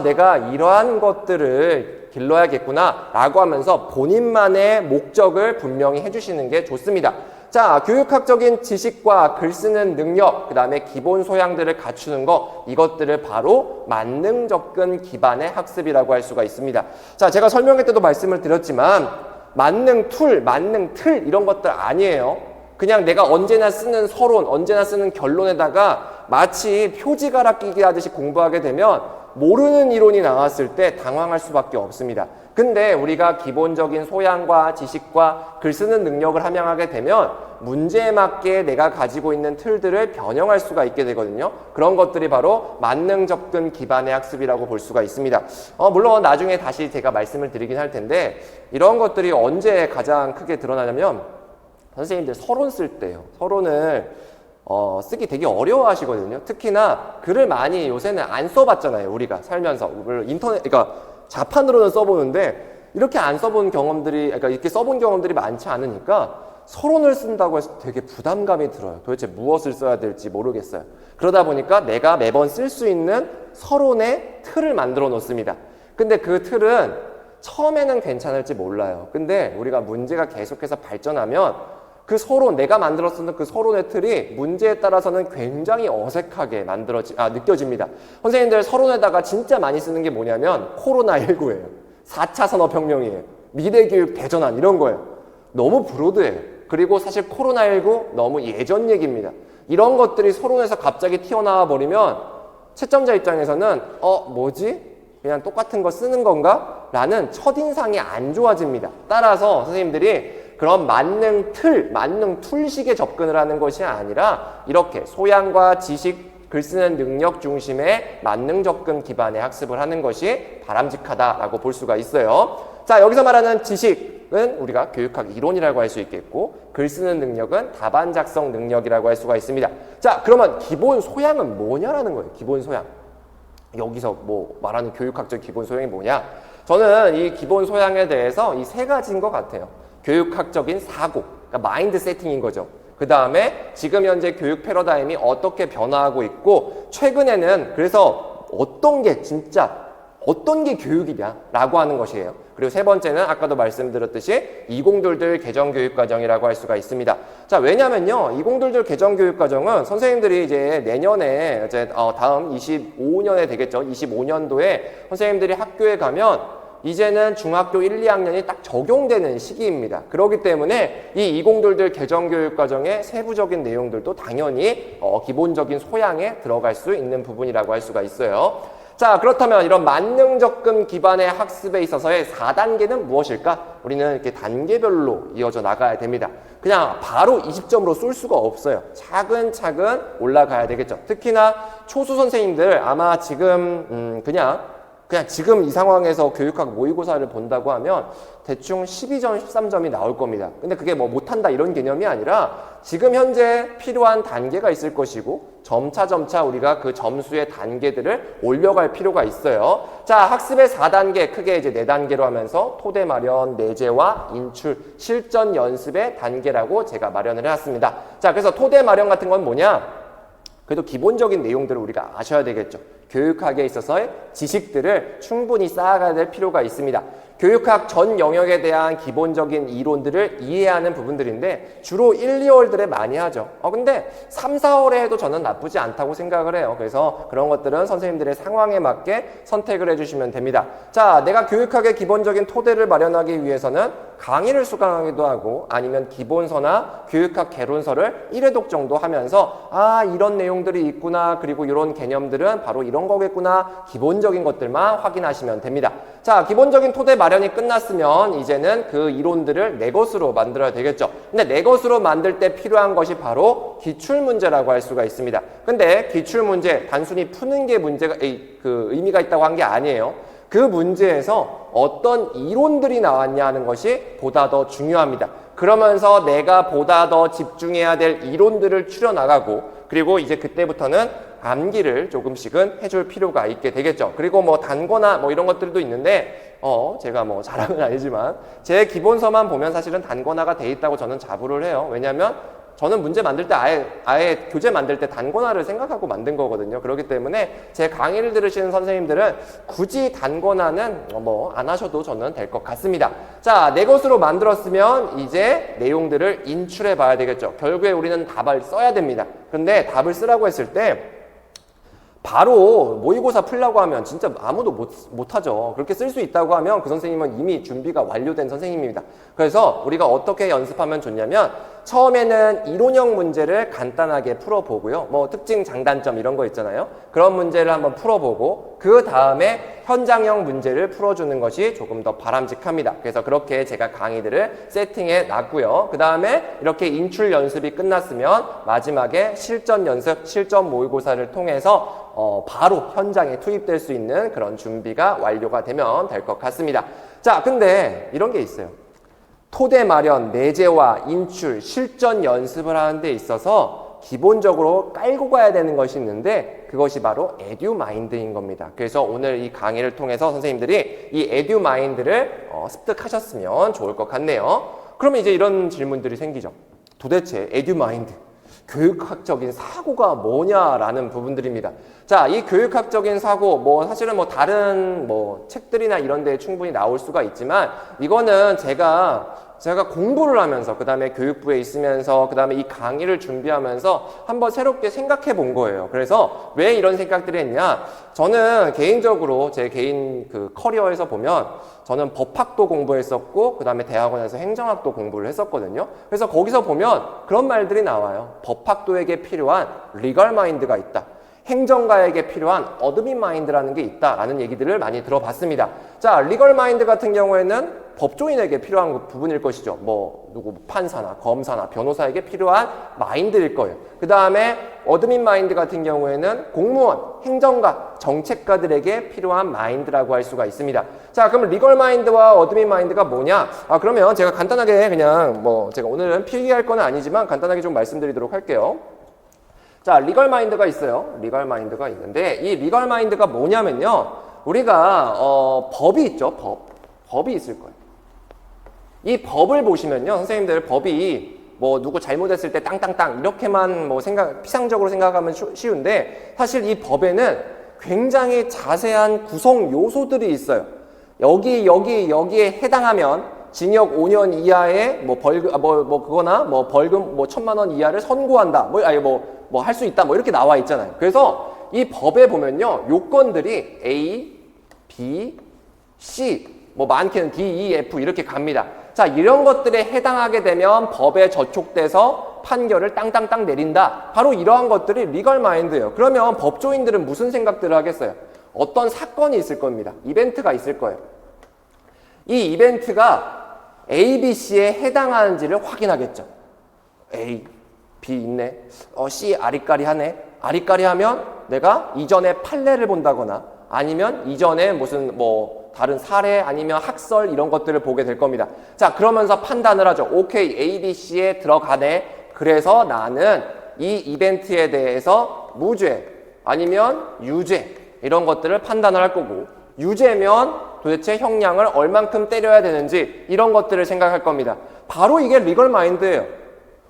내가 이러한 것들을 길러야겠구나 라고 하면서 본인만의 목적을 분명히 해주시는 게 좋습니다. 자, 교육학적인 지식과 글 쓰는 능력, 그 다음에 기본 소양들을 갖추는 거, 이것들을 바로 만능 접근 기반의 학습이라고 할 수가 있습니다. 자, 제가 설명회 때도 말씀을 드렸지만 만능 툴, 만능 틀 이런 것들 아니에요. 그냥 내가 언제나 쓰는 서론, 언제나 쓰는 결론에다가 마치 표지가락 끼기 하듯이 공부하게 되면 모르는 이론이 나왔을 때 당황할 수밖에 없습니다. 근데 우리가 기본적인 소양과 지식과 글 쓰는 능력을 함양하게 되면 문제에 맞게 내가 가지고 있는 틀들을 변형할 수가 있게 되거든요. 그런 것들이 바로 만능 접근 기반의 학습이라고 볼 수가 있습니다. 물론 나중에 다시 제가 말씀을 드리긴 할 텐데 이런 것들이 언제 가장 크게 드러나냐면 선생님들 서론 쓸 때요. 서론을 쓰기 되게 어려워하시거든요. 특히나 글을 많이 요새는 안 써봤잖아요. 우리가 살면서 인터넷, 그러니까 자판으로는 써보는데 이렇게 안 써본 경험들이, 그러니까 이렇게 써본 경험들이 많지 않으니까 서론을 쓴다고 해서 되게 부담감이 들어요. 도대체 무엇을 써야 될지 모르겠어요. 그러다 보니까 내가 매번 쓸 수 있는 서론의 틀을 만들어 놓습니다. 근데 그 틀은 처음에는 괜찮을지 몰라요. 근데 우리가 문제가 계속해서 발전하면 그 서론, 내가 만들었던 그 서론의 틀이 문제에 따라서는 굉장히 어색하게 느껴집니다. 선생님들 서론에다가 진짜 많이 쓰는 게 뭐냐면 코로나19예요. 4차 산업혁명이에요. 미래교육 대전환 이런 거예요. 너무 브로드예요. 그리고 사실 코로나19 너무 예전 얘기입니다. 이런 것들이 서론에서 갑자기 튀어나와 버리면 채점자 입장에서는 뭐지? 그냥 똑같은 거 쓰는 건가? 라는 첫인상이 안 좋아집니다. 따라서 선생님들이 그런 만능 툴식의 접근을 하는 것이 아니라 이렇게 소양과 지식, 글 쓰는 능력 중심의 만능 접근 기반의 학습을 하는 것이 바람직하다라고 볼 수가 있어요. 자, 여기서 말하는 지식은 우리가 교육학 이론이라고 할 수 있겠고 글 쓰는 능력은 답안 작성 능력이라고 할 수가 있습니다. 자, 그러면 기본 소양은 뭐냐라는 거예요. 기본 소양. 여기서 뭐 말하는 교육학적 기본 소양이 뭐냐? 저는 이 기본 소양에 대해서 이 세 가지인 것 같아요. 교육학적인 사고, 그러니까 마인드 세팅인 거죠. 그 다음에 지금 현재 교육 패러다임이 어떻게 변화하고 있고 최근에는 그래서 어떤 게 교육이냐라고 하는 것이에요. 그리고 세 번째는 아까도 말씀드렸듯이 2022 개정교육과정이라고 할 수가 있습니다. 자, 왜냐면요, 2022 개정교육과정은 선생님들이 이제 내년에 이제 다음 25년에 되겠죠. 25년도에 선생님들이 학교에 가면 이제는 중학교 1, 2학년이 딱 적용되는 시기입니다. 그렇기 때문에 이 2022 개정교육과정의 세부적인 내용들도 당연히 기본적인 소양에 들어갈 수 있는 부분이라고 할 수가 있어요. 자, 그렇다면 이런 만능 접근 기반의 학습에 있어서의 4단계는 무엇일까? 우리는 이렇게 단계별로 이어져 나가야 됩니다. 그냥 바로 20점으로 쏠 수가 없어요. 차근차근 올라가야 되겠죠. 특히나 초수 선생님들 아마 지금 그냥 지금 이 상황에서 교육학 모의고사를 본다고 하면 대충 12점, 13점이 나올 겁니다. 근데 그게 뭐 못한다 이런 개념이 아니라 지금 현재 필요한 단계가 있을 것이고 점차 우리가 그 점수의 단계들을 올려갈 필요가 있어요. 자, 학습의 4단계 크게 이제 4단계로 하면서 토대 마련, 내재와 인출, 실전 연습의 단계라고 제가 마련을 해왔습니다. 자, 그래서 토대 마련 같은 건 뭐냐? 그래도 기본적인 내용들을 우리가 아셔야 되겠죠. 교육학에 있어서의 지식들을 충분히 쌓아가야 될 필요가 있습니다. 교육학 전 영역에 대한 기본적인 이론들을 이해하는 부분들인데 주로 1, 2월들에 많이 하죠. 근데 3, 4월에 해도 저는 나쁘지 않다고 생각을 해요. 그래서 그런 것들은 선생님들의 상황에 맞게 선택을 해주시면 됩니다. 자, 내가 교육학의 기본적인 토대를 마련하기 위해서는 강의를 수강하기도 하고 아니면 기본서나 교육학 개론서를 1회독 정도 하면서 이런 내용들이 있구나, 그리고 이런 개념들은 바로 이런 거겠구나, 기본적인 것들만 확인하시면 됩니다. 자, 기본적인 토대 마련이 끝났으면 이제는 그 이론들을 내 것으로 만들어야 되겠죠. 근데 내 것으로 만들 때 필요한 것이 바로 기출문제라고 할 수가 있습니다. 근데 기출문제 단순히 푸는 게 문제가 의미가 있다고 한 게 아니에요. 그 문제에서 어떤 이론들이 나왔냐 하는 것이 보다 더 중요합니다. 그러면서 내가 보다 더 집중해야 될 이론들을 추려나가고, 그리고 이제 그때부터는 암기를 조금씩은 해줄 필요가 있게 되겠죠. 그리고 뭐 단거나 뭐 이런 것들도 있는데 제가 뭐 자랑은 아니지만 제 기본서만 보면 사실은 단거나가 돼 있다고 저는 자부를 해요. 왜냐하면 저는 문제 만들 때 아예 교재 만들 때 단권화를 생각하고 만든 거거든요. 그렇기 때문에 제 강의를 들으시는 선생님들은 굳이 단권화는 뭐 안 하셔도 저는 될 것 같습니다. 자, 내 것으로 만들었으면 이제 내용들을 인출해 봐야 되겠죠. 결국에 우리는 답을 써야 됩니다. 근데 답을 쓰라고 했을 때 바로 모의고사 풀려고 하면 진짜 아무도 못하죠. 그렇게 쓸 수 있다고 하면 그 선생님은 이미 준비가 완료된 선생님입니다. 그래서 우리가 어떻게 연습하면 좋냐면 처음에는 이론형 문제를 간단하게 풀어보고요. 뭐 특징, 장단점 이런 거 있잖아요. 그런 문제를 한번 풀어보고 그 다음에 현장형 문제를 풀어주는 것이 조금 더 바람직합니다. 그래서 그렇게 제가 강의들을 세팅해 놨고요. 그 다음에 이렇게 인출 연습이 끝났으면 마지막에 실전 연습, 실전 모의고사를 통해서 바로 현장에 투입될 수 있는 그런 준비가 완료가 되면 될 것 같습니다. 자, 근데 이런 게 있어요. 토대 마련, 내재와 인출, 실전 연습을 하는 데 있어서 기본적으로 깔고 가야 되는 것이 있는데 그것이 바로 에듀마인드인 겁니다. 그래서 오늘 이 강의를 통해서 선생님들이 이 에듀마인드를 습득하셨으면 좋을 것 같네요. 그러면 이제 이런 질문들이 생기죠. 도대체 에듀마인드, 교육학적인 사고가 뭐냐라는 부분들입니다. 자, 이 교육학적인 사고, 사실은 다른 책들이나 이런 데에 충분히 나올 수가 있지만, 이거는 제가 공부를 하면서, 그 다음에 교육부에 있으면서, 그 다음에 이 강의를 준비하면서 한번 새롭게 생각해 본 거예요. 그래서 왜 이런 생각들을 했냐? 저는 개인적으로 제 개인 그 커리어에서 보면, 저는 법학도 공부했었고, 그 다음에 대학원에서 행정학도 공부를 했었거든요. 그래서 거기서 보면 그런 말들이 나와요. 법학도에게 필요한 리걸 마인드가 있다. 행정가에게 필요한 어드민 마인드라는 게 있다라는 얘기들을 많이 들어봤습니다. 자, 리걸 마인드 같은 경우에는 법조인에게 필요한 부분일 것이죠. 누구 판사나 검사나 변호사에게 필요한 마인드일 거예요. 그 다음에 어드민 마인드 같은 경우에는 공무원, 행정가, 정책가들에게 필요한 마인드라고 할 수가 있습니다. 자, 그럼 리걸 마인드와 어드민 마인드가 뭐냐? 그러면 제가 간단하게 그냥 제가 오늘은 필기할 건 아니지만 간단하게 좀 말씀드리도록 할게요. 자, 리걸 마인드가 있어요. 리걸 마인드가 있는데 이 리걸 마인드가 뭐냐면요. 우리가 법이 있죠. 법이 있을 거예요. 이 법을 보시면요. 선생님들 법이 누구 잘못했을 때 땅땅땅 이렇게만 피상적으로 생각하면 쉬운데 사실 이 법에는 굉장히 자세한 구성 요소들이 있어요. 여기에 해당하면 징역 5년 이하의 벌금 그거나 벌금 1,000만 원 이하를 선고한다. 할 수 있다. 이렇게 나와 있잖아요. 그래서 이 법에 보면요. 요건들이 A, B, C, 많게는 D, E, F 이렇게 갑니다. 자, 이런 것들에 해당하게 되면 법에 저촉돼서 판결을 땅땅땅 내린다. 바로 이러한 것들이 리걸 마인드예요. 그러면 법조인들은 무슨 생각들을 하겠어요? 어떤 사건이 있을 겁니다. 이벤트가 있을 거예요. 이 이벤트가 A, B, C에 해당하는지를 확인하겠죠. A, B 있네. C 아리까리하네. 아리까리하면 내가 이전에 판례를 본다거나 아니면 이전에 무슨 뭐 다른 사례 아니면 학설 이런 것들을 보게 될 겁니다. 자, 그러면서 판단을 하죠. 오케이, A, B, C에 들어가네. 그래서 나는 이 이벤트에 대해서 무죄 아니면 유죄 이런 것들을 판단을 할 거고, 유죄면 도대체 형량을 얼만큼 때려야 되는지 이런 것들을 생각할 겁니다. 바로 이게 리걸 마인드예요.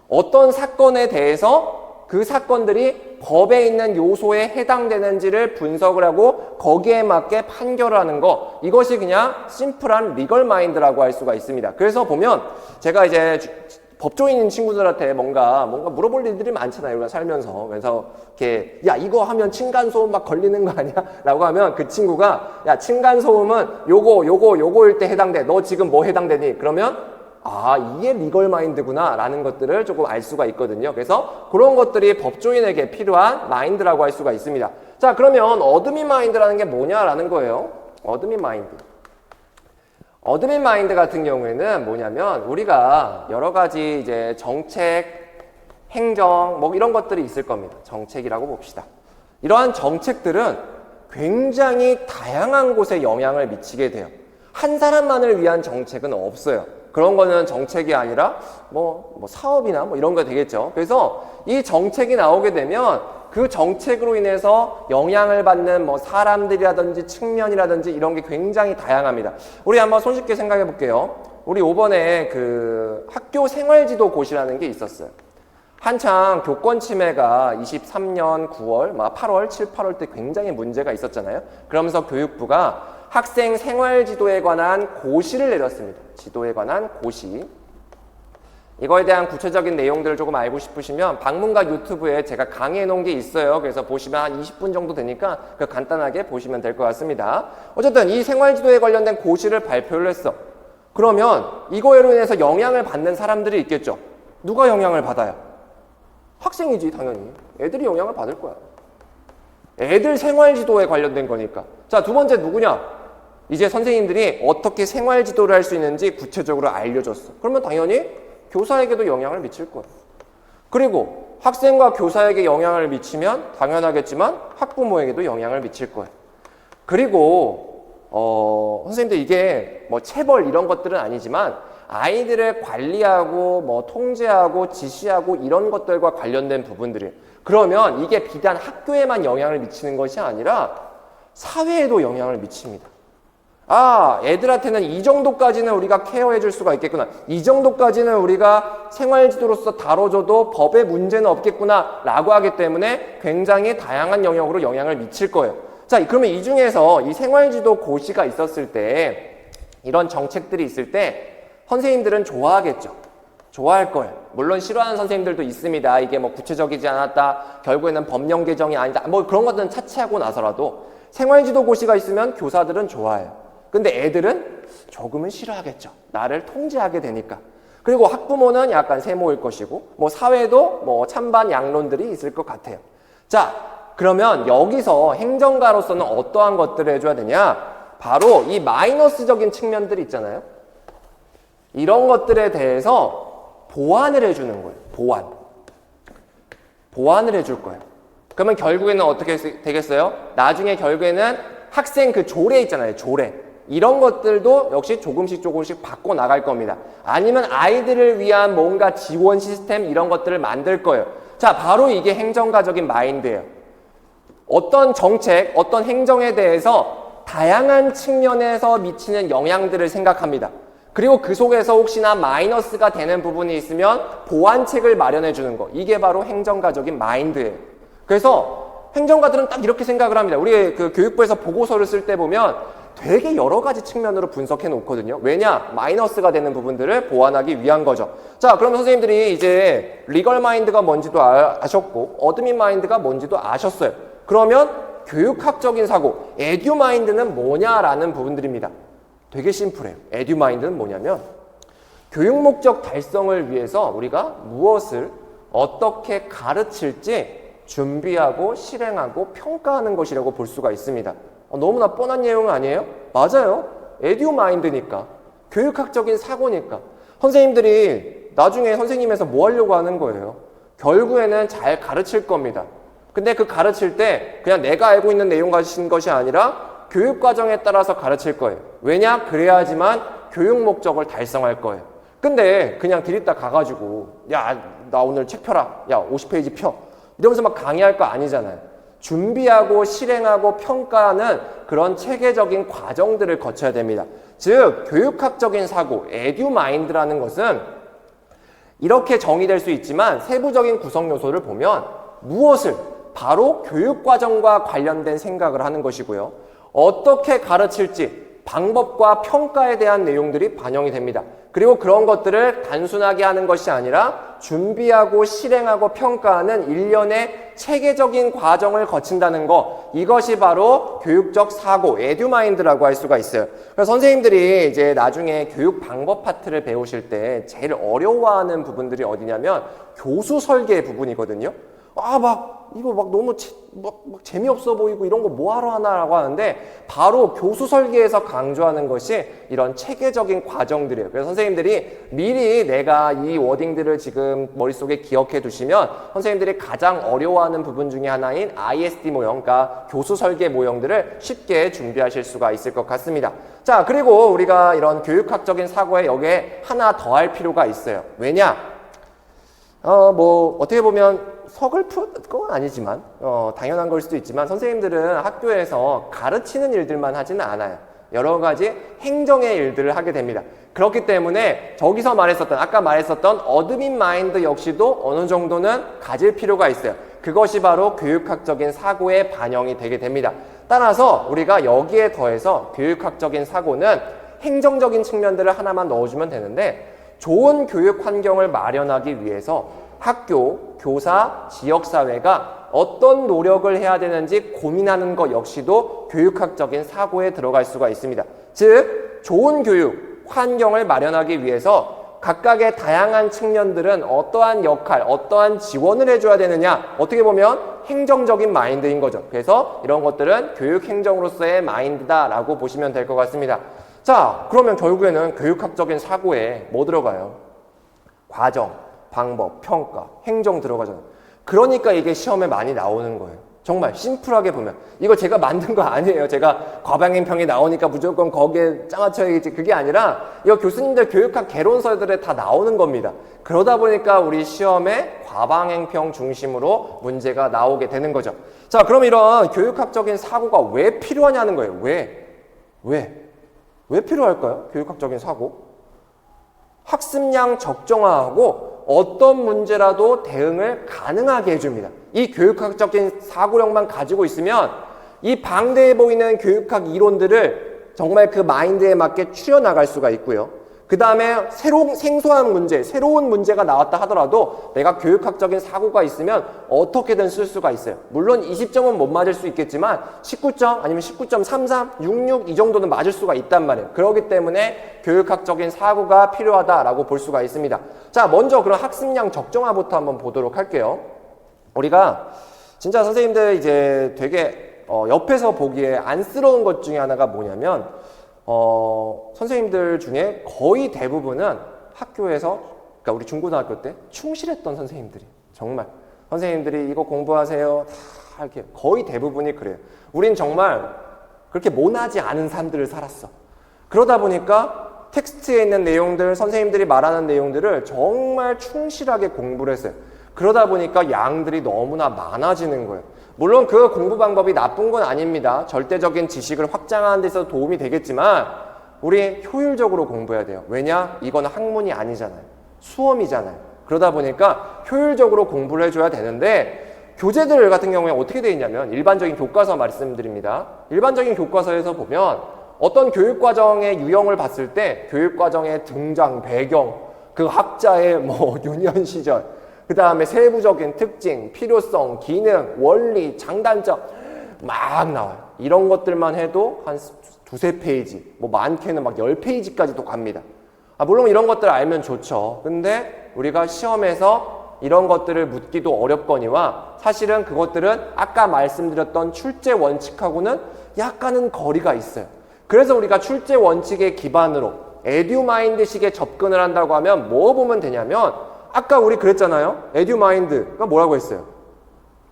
어떤 사건에 대해서 그 사건들이 법에 있는 요소에 해당되는지를 분석을 하고 거기에 맞게 판결을 하는 거, 이것이 그냥 심플한 리걸 마인드라고 할 수가 있습니다. 그래서 보면 제가 이제 법조인인 친구들한테 뭔가 물어볼 일들이 많잖아요. 우리가 살면서. 그래서 이렇게 야, 이거 하면 층간소음 막 걸리는 거 아니야? 라고 하면 그 친구가 야, 층간소음은 요거일 때 해당돼. 너 지금 뭐 해당되니? 그러면 아, 이게 리걸 마인드구나 라는 것들을 조금 알 수가 있거든요. 그래서 그런 것들이 법조인에게 필요한 마인드라고 할 수가 있습니다. 자, 그러면 어드민 마인드라는 게 뭐냐라는 거예요. 어드민 마인드. 어드민 마인드 같은 경우에는 뭐냐면 우리가 여러 가지 이제 정책, 행정 뭐 이런 것들이 있을 겁니다. 정책이라고 봅시다. 이러한 정책들은 굉장히 다양한 곳에 영향을 미치게 돼요. 한 사람만을 위한 정책은 없어요. 그런 거는 정책이 아니라 뭐 사업이나 뭐 이런 거 되겠죠. 그래서 이 정책이 나오게 되면 그 정책으로 인해서 영향을 받는 뭐 사람들이라든지 측면이라든지 이런 게 굉장히 다양합니다. 우리 한번 손쉽게 생각해 볼게요. 우리 이번에 그 학교 생활지도 고시라는 게 있었어요. 한창 교권 침해가 23년 9월, 8월, 7, 8월 때 굉장히 문제가 있었잖아요. 그러면서 교육부가 학생 생활지도에 관한 고시를 내렸습니다. 지도에 관한 고시. 이거에 대한 구체적인 내용들을 조금 알고 싶으시면 방문가 유튜브에 제가 강의해 놓은 게 있어요. 그래서 보시면 한 20분 정도 되니까 그 간단하게 보시면 될 것 같습니다. 어쨌든 이 생활지도에 관련된 고시를 발표를 했어. 그러면 이거로 인해서 영향을 받는 사람들이 있겠죠. 누가 영향을 받아요? 학생이지, 당연히. 애들이 영향을 받을 거야. 애들 생활지도에 관련된 거니까. 자, 두 번째 누구냐? 이제 선생님들이 어떻게 생활지도를 할 수 있는지 구체적으로 알려줬어. 그러면 당연히 교사에게도 영향을 미칠 거예요. 그리고 학생과 교사에게 영향을 미치면 당연하겠지만 학부모에게도 영향을 미칠 거예요. 그리고 선생님들 이게 뭐 체벌 이런 것들은 아니지만 아이들을 관리하고 뭐 통제하고 지시하고 이런 것들과 관련된 부분들이에요. 그러면 이게 비단 학교에만 영향을 미치는 것이 아니라 사회에도 영향을 미칩니다. 아, 애들한테는 이 정도까지는 우리가 케어해 줄 수가 있겠구나. 이 정도까지는 우리가 생활지도로서 다뤄줘도 법에 문제는 없겠구나 라고 하기 때문에 굉장히 다양한 영역으로 영향을 미칠 거예요. 자, 그러면 이 중에서 이 생활지도 고시가 있었을 때 이런 정책들이 있을 때 선생님들은 좋아하겠죠. 좋아할 거예요. 물론 싫어하는 선생님들도 있습니다. 이게 뭐 구체적이지 않았다. 결국에는 법령 개정이 아니다. 뭐 그런 것들은 차치하고 나서라도 생활지도 고시가 있으면 교사들은 좋아해요. 근데 애들은 조금은 싫어하겠죠. 나를 통제하게 되니까. 그리고 학부모는 약간 세모일 것이고, 뭐 사회도 뭐 찬반 양론들이 있을 것 같아요. 자, 그러면 여기서 행정가로서는 어떠한 것들을 해줘야 되냐? 바로 이 마이너스적인 측면들이 있잖아요. 이런 것들에 대해서 보완을 해주는 거예요. 보완을 해줄 거예요. 그러면 결국에는 어떻게 되겠어요? 나중에 결국에는 학생 그 조례 있잖아요. 조례. 이런 것들도 역시 조금씩 바꿔 나갈 겁니다. 아니면 아이들을 위한 뭔가 지원 시스템 이런 것들을 만들 거예요. 자, 바로 이게 행정가적인 마인드예요. 어떤 정책, 어떤 행정에 대해서 다양한 측면에서 미치는 영향들을 생각합니다. 그리고 그 속에서 혹시나 마이너스가 되는 부분이 있으면 보완책을 마련해 주는 거. 이게 바로 행정가적인 마인드예요. 그래서 행정가들은 딱 이렇게 생각을 합니다. 우리 그 교육부에서 보고서를 쓸 때 보면 되게 여러 가지 측면으로 분석해 놓거든요. 왜냐? 마이너스가 되는 부분들을 보완하기 위한 거죠. 자, 그럼 선생님들이 이제 리걸 마인드가 뭔지도 아셨고 어드민 마인드가 뭔지도 아셨어요. 그러면 교육학적인 사고, 에듀 마인드는 뭐냐라는 부분들입니다. 되게 심플해요. 에듀 마인드는 뭐냐면 교육 목적 달성을 위해서 우리가 무엇을 어떻게 가르칠지 준비하고 실행하고 평가하는 것이라고 볼 수가 있습니다. 너무나 뻔한 내용 아니에요? 맞아요. 에듀마인드니까. 교육학적인 사고니까. 선생님들이 나중에 선생님에서 뭐 하려고 하는 거예요? 결국에는 잘 가르칠 겁니다. 근데 그 가르칠 때 그냥 내가 알고 있는 내용 가르치는 것이 아니라 교육 과정에 따라서 가르칠 거예요. 왜냐? 그래야지만 교육 목적을 달성할 거예요. 근데 그냥 들이다 가가지고 야, 나 오늘 책 펴라. 야, 50페이지 펴. 이러면서 막 강의할 거 아니잖아요. 준비하고 실행하고 평가하는 그런 체계적인 과정들을 거쳐야 됩니다. 즉, 교육학적인 사고, 에듀마인드라는 것은 이렇게 정의될 수 있지만 세부적인 구성 요소를 보면 무엇을? 바로 교육과정과 관련된 생각을 하는 것이고요. 어떻게 가르칠지, 방법과 평가에 대한 내용들이 반영이 됩니다. 그리고 그런 것들을 단순하게 하는 것이 아니라 준비하고 실행하고 평가하는 일련의 체계적인 과정을 거친다는 거, 이것이 바로 교육적 사고, 에듀마인드라고 할 수가 있어요. 그래서 선생님들이 이제 나중에 교육 방법 파트를 배우실 때 제일 어려워하는 부분들이 어디냐면 교수 설계 부분이거든요. 이거 너무 재미없어 보이고 이런 거 뭐하러 하나라고 하는데 바로 교수 설계에서 강조하는 것이 이런 체계적인 과정들이에요. 그래서 선생님들이 미리 내가 이 워딩들을 지금 머릿속에 기억해 두시면 선생님들이 가장 어려워하는 부분 중에 하나인 ISD 모형, 그러니까 교수 설계 모형들을 쉽게 준비하실 수가 있을 것 같습니다. 자, 그리고 우리가 이런 교육학적인 사고에 여기에 하나 더 할 필요가 있어요. 왜냐? 어떻게 보면 서글픈 건 아니지만, 당연한 걸 수도 있지만, 선생님들은 학교에서 가르치는 일들만 하지는 않아요. 여러 가지 행정의 일들을 하게 됩니다. 그렇기 때문에 저기서 아까 말했었던 어드민 마인드 역시도 어느 정도는 가질 필요가 있어요. 그것이 바로 교육학적인 사고에 반영이 되게 됩니다. 따라서 우리가 여기에 더해서 교육학적인 사고는 행정적인 측면들을 하나만 넣어주면 되는데, 좋은 교육 환경을 마련하기 위해서 학교, 교사, 지역사회가 어떤 노력을 해야 되는지 고민하는 것 역시도 교육학적인 사고에 들어갈 수가 있습니다. 즉, 좋은 교육 환경을 마련하기 위해서 각각의 다양한 측면들은 어떠한 역할, 어떠한 지원을 해줘야 되느냐, 어떻게 보면 행정적인 마인드인 거죠. 그래서 이런 것들은 교육행정으로서의 마인드다라고 보시면 될 것 같습니다. 자, 그러면 결국에는 교육학적인 사고에 뭐 들어가요? 과정, 방법, 평가, 행정 들어가잖아요. 그러니까 이게 시험에 많이 나오는 거예요. 정말 심플하게 보면. 이거 제가 만든 거 아니에요. 제가 과방행평이 나오니까 무조건 거기에 짜맞춰야겠지. 그게 아니라 이거 교수님들 교육학 개론서들에 다 나오는 겁니다. 그러다 보니까 우리 시험에 과방행평 중심으로 문제가 나오게 되는 거죠. 자, 그럼 이런 교육학적인 사고가 왜 필요하냐는 거예요. 왜 필요할까요? 교육학적인 사고? 학습량 적정화하고 어떤 문제라도 대응을 가능하게 해줍니다. 이 교육학적인 사고력만 가지고 있으면 이 방대해 보이는 교육학 이론들을 정말 그 마인드에 맞게 추려나갈 수가 있고요. 그 다음에 생소한 문제, 새로운 문제가 나왔다 하더라도 내가 교육학적인 사고가 있으면 어떻게든 쓸 수가 있어요. 물론 20점은 못 맞을 수 있겠지만 19점 아니면 19.33, 66 이 정도는 맞을 수가 있단 말이에요. 그렇기 때문에 교육학적인 사고가 필요하다라고 볼 수가 있습니다. 자, 먼저 그럼 학습량 적정화부터 한번 보도록 할게요. 우리가 진짜 선생님들 이제 되게 옆에서 보기에 안쓰러운 것 중에 하나가 뭐냐면 선생님들 중에 거의 대부분은 학교에서, 그러니까 우리 중고등학교 때 충실했던 선생님들이, 정말 선생님들이 이거 공부하세요 다 이렇게 거의 대부분이 그래요. 우린 정말 그렇게 모나지 않은 삶들을 살았어. 그러다 보니까 텍스트에 있는 내용들, 선생님들이 말하는 내용들을 정말 충실하게 공부를 했어요. 그러다 보니까 양들이 너무나 많아지는 거예요. 물론 그 공부 방법이 나쁜 건 아닙니다. 절대적인 지식을 확장하는 데 있어서 도움이 되겠지만 우리 효율적으로 공부해야 돼요. 왜냐? 이건 학문이 아니잖아요. 수험이잖아요. 그러다 보니까 효율적으로 공부를 해줘야 되는데 교재들 같은 경우에 어떻게 되어 있냐면 일반적인 교과서 말씀드립니다. 일반적인 교과서에서 보면 어떤 교육과정의 유형을 봤을 때 교육과정의 등장, 배경, 그 학자의 유년 시절, 그 다음에 세부적인 특징, 필요성, 기능, 원리, 장단점 막 나와요. 이런 것들만 해도 한 두세 페이지, 많게는 10페이지까지도 갑니다. 물론 이런 것들 알면 좋죠. 근데 우리가 시험에서 이런 것들을 묻기도 어렵거니와 사실은 그것들은 아까 말씀드렸던 출제 원칙하고는 약간은 거리가 있어요. 그래서 우리가 출제 원칙의 기반으로 에듀마인드식의 접근을 한다고 하면 뭐 보면 되냐면 아까 우리 그랬잖아요. 에듀마인드가 뭐라고 했어요?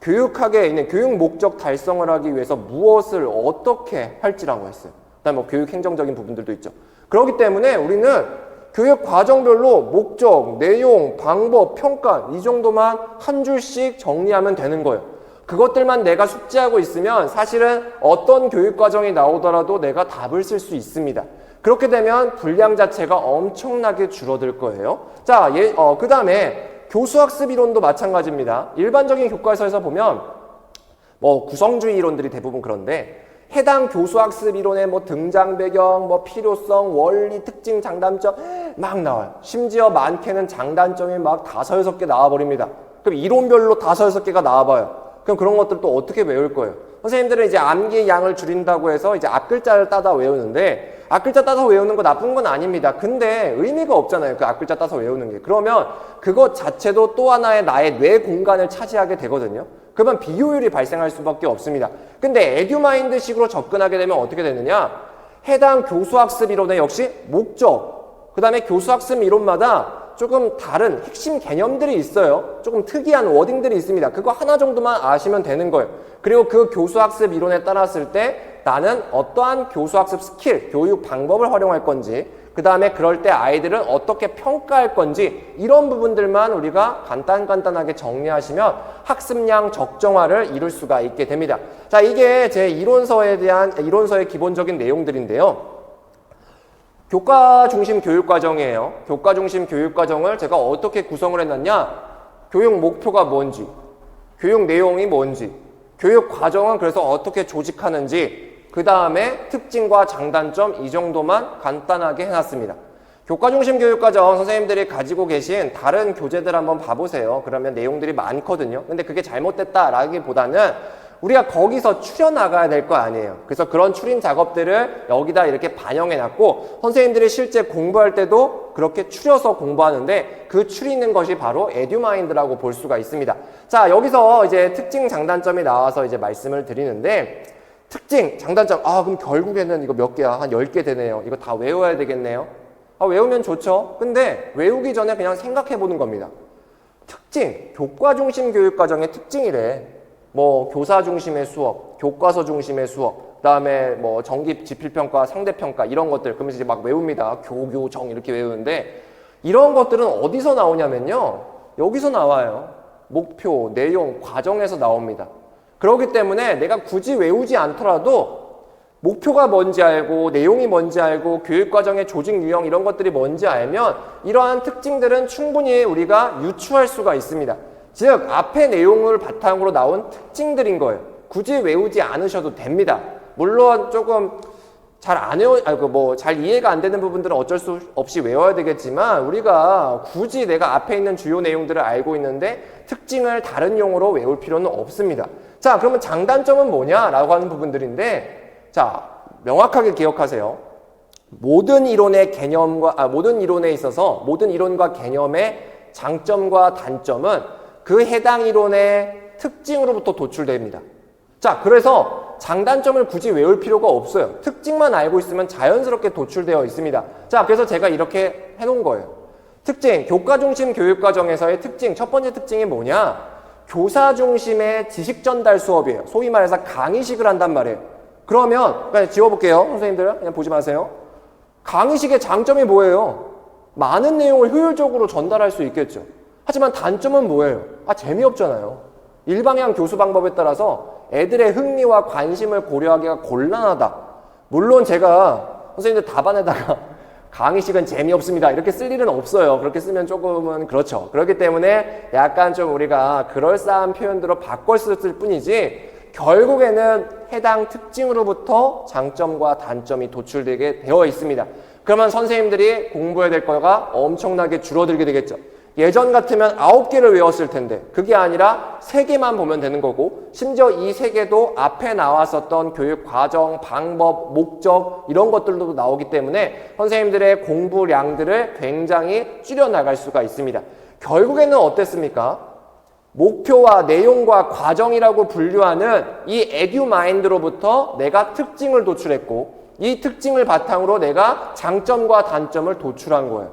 교육학에 있는 교육 목적 달성을 하기 위해서 무엇을 어떻게 할지라고 했어요. 그다음에 뭐 교육 행정적인 부분들도 있죠. 그렇기 때문에 우리는 교육 과정별로 목적, 내용, 방법, 평가 이 정도만 한 줄씩 정리하면 되는 거예요. 그것들만 내가 숙지하고 있으면 사실은 어떤 교육 과정이 나오더라도 내가 답을 쓸 수 있습니다. 그렇게 되면 분량 자체가 엄청나게 줄어들 거예요. 자, 그 다음에 교수학습 이론도 마찬가지입니다. 일반적인 교과서에서 보면 뭐 구성주의 이론들이 대부분 그런데 해당 교수학습 이론의 뭐 등장 배경, 뭐 필요성, 원리, 특징, 장단점 막 나와요. 심지어 많게는 장단점이 막 5, 6개 나와버립니다. 그럼 이론별로 5, 6개가 나와봐요. 그럼 그런 것들 또 어떻게 외울 거예요? 선생님들은 이제 암기의 양을 줄인다고 해서 이제 앞글자를 따다 외우는데 앞글자 따서 외우는 거 나쁜 건 아닙니다. 근데 의미가 없잖아요. 그 앞글자 따서 외우는 게. 그러면 그것 자체도 또 하나의 나의 뇌 공간을 차지하게 되거든요. 그러면 비효율이 발생할 수밖에 없습니다. 근데 에듀마인드식으로 접근하게 되면 어떻게 되느냐? 해당 교수학습 이론의 역시 목적, 그 다음에 교수학습 이론마다 조금 다른 핵심 개념들이 있어요. 조금 특이한 워딩들이 있습니다. 그거 하나 정도만 아시면 되는 거예요. 그리고 그 교수학습 이론에 따랐을 때 나는 어떠한 교수학습 스킬, 교육 방법을 활용할 건지, 그 다음에 그럴 때 아이들은 어떻게 평가할 건지 이런 부분들만 우리가 간단하게 정리하시면 학습량 적정화를 이룰 수가 있게 됩니다. 자, 이게 제 이론서의 기본적인 내용들인데요. 교과 중심 교육 과정이에요. 교과 중심 교육 과정을 제가 어떻게 구성을 해놨냐? 교육 목표가 뭔지, 교육 내용이 뭔지, 교육 과정은 그래서 어떻게 조직하는지, 그 다음에 특징과 장단점 이 정도만 간단하게 해놨습니다. 교과 중심 교육 과정 선생님들이 가지고 계신 다른 교재들 한번 봐보세요. 그러면 내용들이 많거든요. 근데 그게 잘못됐다라기보다는 우리가 거기서 추려 나가야 될 거 아니에요. 그래서 그런 추린 작업들을 여기다 이렇게 반영해 놨고 선생님들이 실제 공부할 때도 그렇게 추려서 공부하는데 그 추리는 것이 바로 에듀마인드라고 볼 수가 있습니다. 자, 여기서 이제 특징 장단점이 나와서 이제 말씀을 드리는데 특징, 장단점, 그럼 결국에는 이거 몇 개야? 한 10개 되네요. 이거 다 외워야 되겠네요. 외우면 좋죠. 근데 외우기 전에 그냥 생각해 보는 겁니다. 특징, 교과 중심 교육 과정의 특징이래. 뭐 교사 중심의 수업, 교과서 중심의 수업, 그다음에 뭐 정기 지필평가, 상대평가 이런 것들 그러면서 이제 막 외웁니다. 교정 이렇게 외우는데 이런 것들은 어디서 나오냐면요. 여기서 나와요. 목표, 내용, 과정에서 나옵니다. 그렇기 때문에 내가 굳이 외우지 않더라도 목표가 뭔지 알고 내용이 뭔지 알고 교육과정의 조직 유형 이런 것들이 뭔지 알면 이러한 특징들은 충분히 우리가 유추할 수가 있습니다. 즉 앞의 내용을 바탕으로 나온 특징들인 거예요. 굳이 외우지 않으셔도 됩니다. 물론 조금 잘 이해가 안 되는 부분들은 어쩔 수 없이 외워야 되겠지만 우리가 굳이 내가 앞에 있는 주요 내용들을 알고 있는데 특징을 다른 용어로 외울 필요는 없습니다. 자, 그러면 장단점은 뭐냐라고 하는 부분들인데 자, 명확하게 기억하세요. 모든 이론의 이론에 있어서 모든 이론과 개념의 장점과 단점은 그 해당 이론의 특징으로부터 도출됩니다. 자, 그래서 장단점을 굳이 외울 필요가 없어요. 특징만 알고 있으면 자연스럽게 도출되어 있습니다. 자, 그래서 제가 이렇게 해놓은 거예요. 특징, 교과 중심 교육 과정에서의 특징, 첫 번째 특징이 뭐냐? 교사 중심의 지식 전달 수업이에요. 소위 말해서 강의식을 한단 말이에요. 그러면 그냥 지워볼게요. 선생님들 그냥 보지 마세요. 강의식의 장점이 뭐예요? 많은 내용을 효율적으로 전달할 수 있겠죠. 하지만 단점은 뭐예요? 재미없잖아요. 일방향 교수 방법에 따라서 애들의 흥미와 관심을 고려하기가 곤란하다. 물론 제가 선생님들 답안에다가 강의식은 재미없습니다 이렇게 쓸 일은 없어요. 그렇게 쓰면 조금은 그렇죠. 그렇기 때문에 약간 좀 우리가 그럴싸한 표현들로 바꿨을 뿐이지 결국에는 해당 특징으로부터 장점과 단점이 도출되게 되어 있습니다. 그러면 선생님들이 공부해야 될 거가 엄청나게 줄어들게 되겠죠. 예전 같으면 9개를 외웠을 텐데 그게 아니라 3개만 보면 되는 거고 심지어 이 3개도 앞에 나왔었던 교육 과정, 방법, 목적 이런 것들도 나오기 때문에 선생님들의 공부량들을 굉장히 줄여나갈 수가 있습니다. 결국에는 어땠습니까? 목표와 내용과 과정이라고 분류하는 이 에듀마인드로부터 내가 특징을 도출했고 이 특징을 바탕으로 내가 장점과 단점을 도출한 거예요.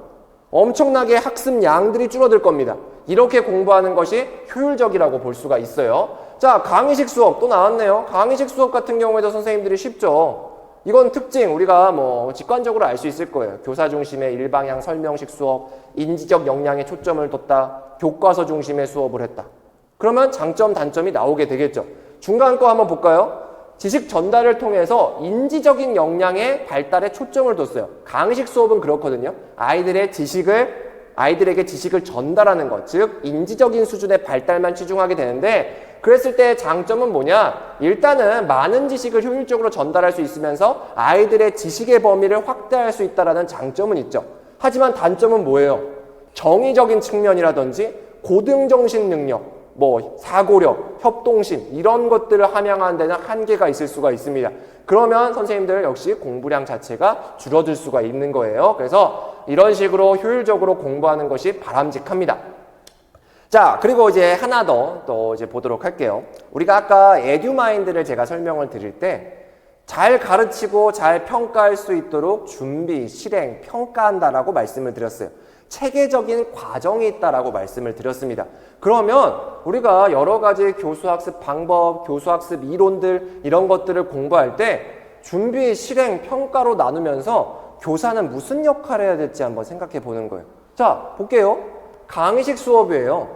엄청나게 학습 양들이 줄어들 겁니다. 이렇게 공부하는 것이 효율적이라고 볼 수가 있어요. 자, 강의식 수업 또 나왔네요. 강의식 수업 같은 경우에도 선생님들이 쉽죠. 이건 특징 우리가 뭐 직관적으로 알 수 있을 거예요. 교사 중심의 일방향 설명식 수업, 인지적 역량에 초점을 뒀다, 교과서 중심의 수업을 했다. 그러면 장점, 단점이 나오게 되겠죠. 중간 거 한번 볼까요? 지식 전달을 통해서 인지적인 역량의 발달에 초점을 뒀어요. 강의식 수업은 그렇거든요. 아이들에게 지식을 전달하는 것, 즉 인지적인 수준의 발달만 치중하게 되는데 그랬을 때 장점은 뭐냐? 일단은 많은 지식을 효율적으로 전달할 수 있으면서 아이들의 지식의 범위를 확대할 수 있다는 장점은 있죠. 하지만 단점은 뭐예요? 정의적인 측면이라든지 고등정신 능력, 뭐 사고력, 협동심 이런 것들을 함양하는 데는 한계가 있을 수가 있습니다. 그러면 선생님들 역시 공부량 자체가 줄어들 수가 있는 거예요. 그래서 이런 식으로 효율적으로 공부하는 것이 바람직합니다. 자, 그리고 이제 하나 더 또 이제 보도록 할게요. 우리가 아까 에듀마인드를 제가 설명을 드릴 때 잘 가르치고 잘 평가할 수 있도록 준비, 실행, 평가한다라고 말씀을 드렸어요. 체계적인 과정이 있다라고 말씀을 드렸습니다. 그러면 우리가 여러 가지 교수학습 방법, 교수학습 이론들 이런 것들을 공부할 때 준비, 실행, 평가로 나누면서 교사는 무슨 역할을 해야 될지 한번 생각해 보는 거예요. 자, 볼게요. 강의식 수업이에요.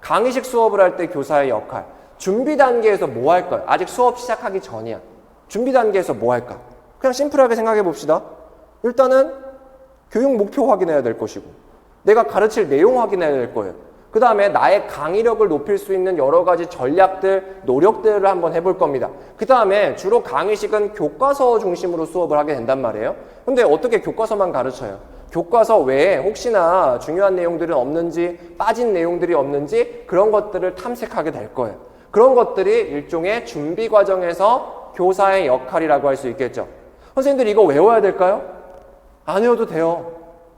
강의식 수업을 할 때 교사의 역할. 준비 단계에서 뭐 할까요? 아직 수업 시작하기 전이야. 준비 단계에서 뭐 할까? 그냥 심플하게 생각해 봅시다. 일단은 교육 목표 확인해야 될 것이고 내가 가르칠 내용 확인해야 될 거예요. 그 다음에 나의 강의력을 높일 수 있는 여러 가지 전략들, 노력들을 한번 해볼 겁니다. 그 다음에 주로 강의식은 교과서 중심으로 수업을 하게 된단 말이에요. 근데 어떻게 교과서만 가르쳐요? 교과서 외에 혹시나 중요한 내용들은 없는지, 빠진 내용들이 없는지 그런 것들을 탐색하게 될 거예요. 그런 것들이 일종의 준비 과정에서 교사의 역할이라고 할 수 있겠죠. 선생님들 이거 외워야 될까요? 안 외워도 돼요.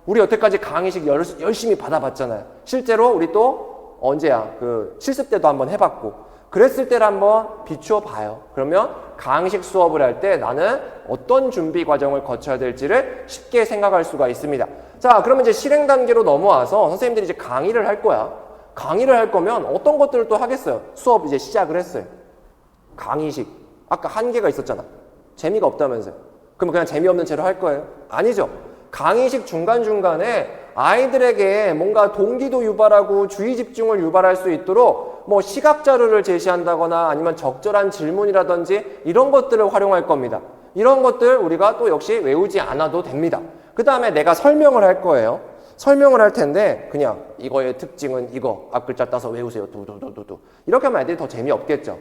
우리 여태까지 강의식 열심히 받아봤잖아요. 실제로 우리 또 언제야? 실습 때도 한번 해봤고 그랬을 때를 한번 비추어 봐요. 그러면 강의식 수업을 할 때 나는 어떤 준비 과정을 거쳐야 될지를 쉽게 생각할 수가 있습니다. 자, 그러면 이제 실행 단계로 넘어와서 선생님들이 이제 강의를 할 거야. 강의를 할 거면 어떤 것들을 또 하겠어요? 수업 이제 시작을 했어요. 강의식. 아까 한계가 있었잖아. 재미가 없다면서요. 그럼 그냥 재미없는 채로 할 거예요? 아니죠. 강의식 중간중간에 아이들에게 뭔가 동기도 유발하고 주의 집중을 유발할 수 있도록 뭐 시각 자료를 제시한다거나 아니면 적절한 질문이라든지 이런 것들을 활용할 겁니다. 이런 것들 우리가 또 역시 외우지 않아도 됩니다. 그 다음에 내가 설명을 할 거예요. 설명을 할 텐데 그냥 이거의 특징은 이거 앞글자 따서 외우세요. 두두두두두. 이렇게 하면 애들이 더 재미없겠죠.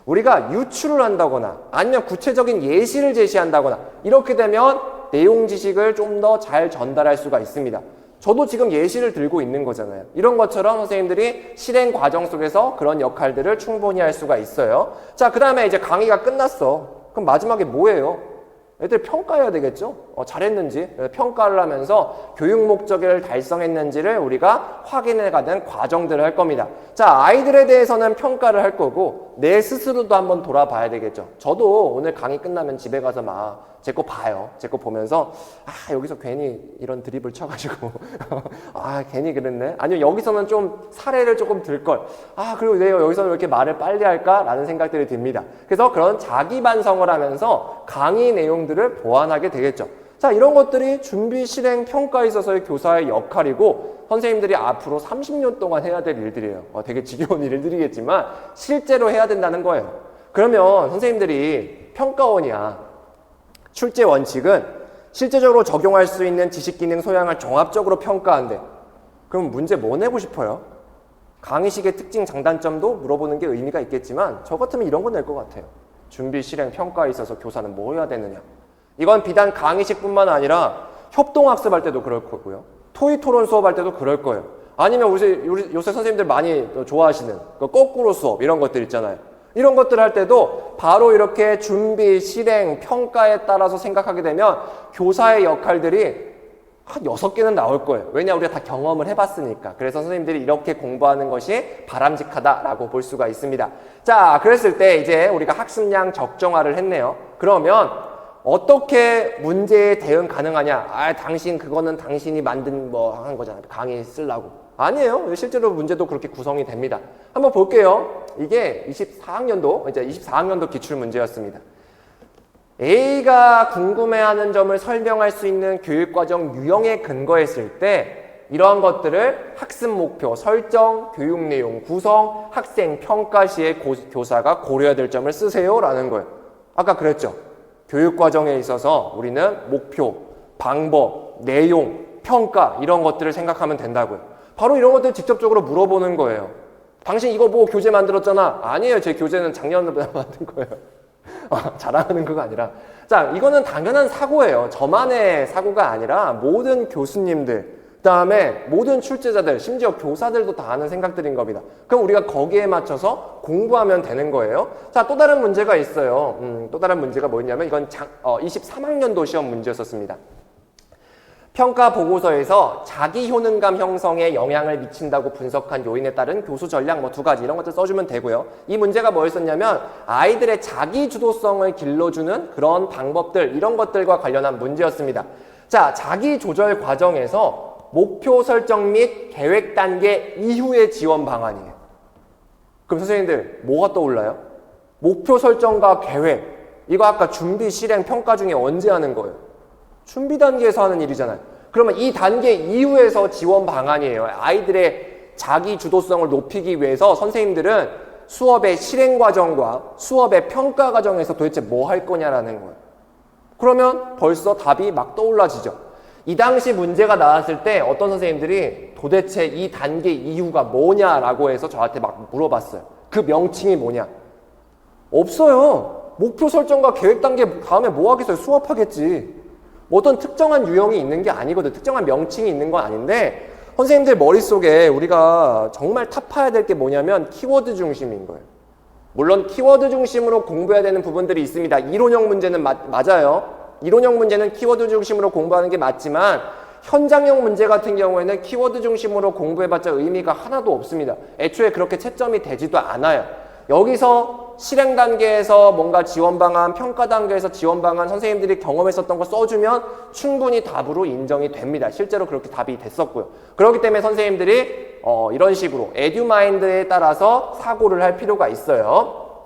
우리가 유추를 한다거나 아니면 구체적인 예시를 제시한다거나 이렇게 되면 내용 지식을 좀 더 잘 전달할 수가 있습니다. 저도 지금 예시를 들고 있는 거잖아요. 이런 것처럼 선생님들이 실행 과정 속에서 그런 역할들을 충분히 할 수가 있어요. 자, 그 다음에 이제 강의가 끝났어. 그럼 마지막에 뭐예요? 애들 평가해야 되겠죠? 잘했는지 평가를 하면서 교육 목적을 달성했는지를 우리가 확인해가는 과정들을 할 겁니다. 자, 아이들에 대해서는 평가를 할 거고 내 스스로도 한번 돌아봐야 되겠죠. 저도 오늘 강의 끝나면 집에 가서 막 제 거 봐요. 제 거 보면서 여기서 괜히 이런 드립을 쳐가지고 괜히 그랬네. 아니면 여기서는 좀 사례를 조금 들걸. 그리고 내가 여기서는 왜 이렇게 말을 빨리 할까? 라는 생각들이 듭니다. 그래서 그런 자기 반성을 하면서 강의 내용들을 보완하게 되겠죠. 자, 이런 것들이 준비, 실행, 평가에 있어서의 교사의 역할이고 선생님들이 앞으로 30년 동안 해야 될 일들이에요. 되게 지겨운 일들이겠지만 실제로 해야 된다는 거예요. 그러면 선생님들이 평가원이야. 출제 원칙은 실제적으로 적용할 수 있는 지식, 기능, 소양을 종합적으로 평가한대. 그럼 문제 뭐 내고 싶어요? 강의식의 특징, 장단점도 물어보는 게 의미가 있겠지만 저 같으면 이런 거 낼 것 같아요. 준비, 실행, 평가에 있어서 교사는 뭐 해야 되느냐. 이건 비단 강의식뿐만 아니라 협동학습할 때도 그럴 거고요. 토의 토론 수업할 때도 그럴 거예요. 아니면 요새 선생님들 많이 좋아하시는 거꾸로 수업 이런 것들 있잖아요. 이런 것들 할 때도 바로 이렇게 준비, 실행, 평가에 따라서 생각하게 되면 교사의 역할들이 한 6개는 나올 거예요. 왜냐, 우리가 다 경험을 해봤으니까. 그래서 선생님들이 이렇게 공부하는 것이 바람직하다라고 볼 수가 있습니다. 자, 그랬을 때 이제 우리가 학습량 적정화를 했네요. 그러면 어떻게 문제에 대응 가능하냐? 당신 그거는 당신이 만든 뭐 한 거잖아요. 강의 쓰려고. 아니에요. 실제로 문제도 그렇게 구성이 됩니다. 한번 볼게요. 이게 24학년도 기출 문제였습니다. A가 궁금해하는 점을 설명할 수 있는 교육과정 유형에 근거했을 때 이러한 것들을 학습 목표 설정, 교육 내용 구성, 학생 평가 시에 교사가 고려해야 될 점을 쓰세요 라는 거예요. 아까 그랬죠. 교육과정에 있어서 우리는 목표, 방법, 내용, 평가 이런 것들을 생각하면 된다고요. 바로 이런 것들 직접적으로 물어보는 거예요. 당신 이거 뭐 교재 만들었잖아. 아니에요. 제 교재는 작년에 만든 거예요. 자랑하는 거가 아니라, 자, 이거는 당연한 사고예요. 저만의 사고가 아니라 모든 교수님들, 그 다음에 모든 출제자들, 심지어 교사들도 다 하는 생각들인 겁니다. 그럼 우리가 거기에 맞춰서 공부하면 되는 거예요. 자, 또 다른 문제가 있어요. 또 다른 문제가 뭐였냐면 이건 23학년도 시험 문제였었습니다. 평가 보고서에서 자기 효능감 형성에 영향을 미친다고 분석한 요인에 따른 교수 전략 뭐 2가지 이런 것들 써주면 되고요. 이 문제가 뭐였었냐면 아이들의 자기 주도성을 길러주는 그런 방법들 이런 것들과 관련한 문제였습니다. 자, 자기 조절 과정에서 목표 설정 및 계획 단계 이후의 지원 방안이에요. 그럼 선생님들 뭐가 떠올라요? 목표 설정과 계획 이거 아까 준비, 실행, 평가 중에 언제 하는 거예요? 준비 단계에서 하는 일이잖아요. 그러면 이 단계 이후에서 지원 방안이에요. 아이들의 자기 주도성을 높이기 위해서 선생님들은 수업의 실행 과정과 수업의 평가 과정에서 도대체 뭐 할 거냐라는 거예요. 그러면 벌써 답이 막 떠올라지죠. 이 당시 문제가 나왔을 때 어떤 선생님들이 도대체 이 단계 이유가 뭐냐라고 해서 저한테 막 물어봤어요. 그 명칭이 뭐냐? 없어요. 목표 설정과 계획 단계 다음에 뭐 하겠어요? 수업하겠지. 어떤 특정한 유형이 있는 게 아니거든. 특정한 명칭이 있는 건 아닌데 선생님들 머릿속에 우리가 정말 타파해야 될 게 뭐냐면 키워드 중심인 거예요. 물론 키워드 중심으로 공부해야 되는 부분들이 있습니다. 이론형 문제는 맞아요. 이론형 문제는 키워드 중심으로 공부하는 게 맞지만 현장형 문제 같은 경우에는 키워드 중심으로 공부해봤자 의미가 하나도 없습니다. 애초에 그렇게 채점이 되지도 않아요. 여기서 실행 단계에서 뭔가 지원 방안, 평가 단계에서 지원 방안 선생님들이 경험했었던 거 써주면 충분히 답으로 인정이 됩니다. 실제로 그렇게 답이 됐었고요. 그렇기 때문에 선생님들이 이런 식으로 에듀마인드에 따라서 사고를 할 필요가 있어요.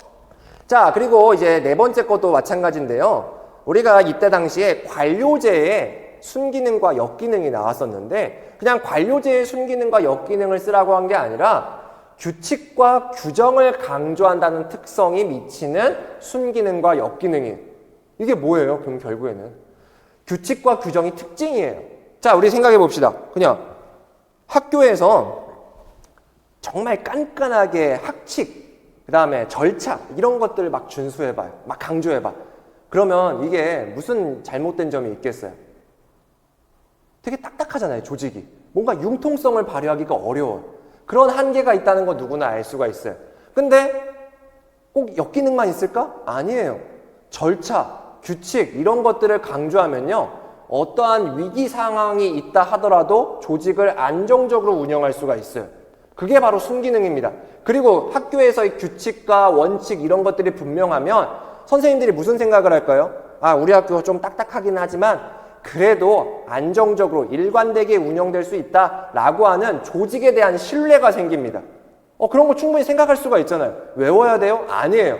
자, 그리고 이제 네 번째 것도 마찬가지인데요. 우리가 이때 당시에 관료제에 순기능과 역기능이 나왔었는데 그냥 관료제의 순기능과 역기능을 쓰라고 한 게 아니라 규칙과 규정을 강조한다는 특성이 미치는 순기능과 역기능이에요. 이게 뭐예요? 그럼 결국에는 규칙과 규정이 특징이에요. 자, 우리 생각해 봅시다. 그냥 학교에서 정말 깐깐하게 학칙, 그 다음에 절차 이런 것들을 막 준수해봐요. 막 강조해봐. 그러면 이게 무슨 잘못된 점이 있겠어요? 되게 딱딱하잖아요, 조직이. 뭔가 융통성을 발휘하기가 어려워요. 그런 한계가 있다는 거 누구나 알 수가 있어요. 근데 꼭 역기능만 있을까? 아니에요. 절차, 규칙 이런 것들을 강조하면요. 어떠한 위기 상황이 있다 하더라도 조직을 안정적으로 운영할 수가 있어요. 그게 바로 순기능입니다. 그리고 학교에서의 규칙과 원칙 이런 것들이 분명하면 선생님들이 무슨 생각을 할까요? 우리 학교 좀 딱딱하긴 하지만 그래도 안정적으로 일관되게 운영될 수 있다라고 하는 조직에 대한 신뢰가 생깁니다. 그런 거 충분히 생각할 수가 있잖아요. 외워야 돼요? 아니에요.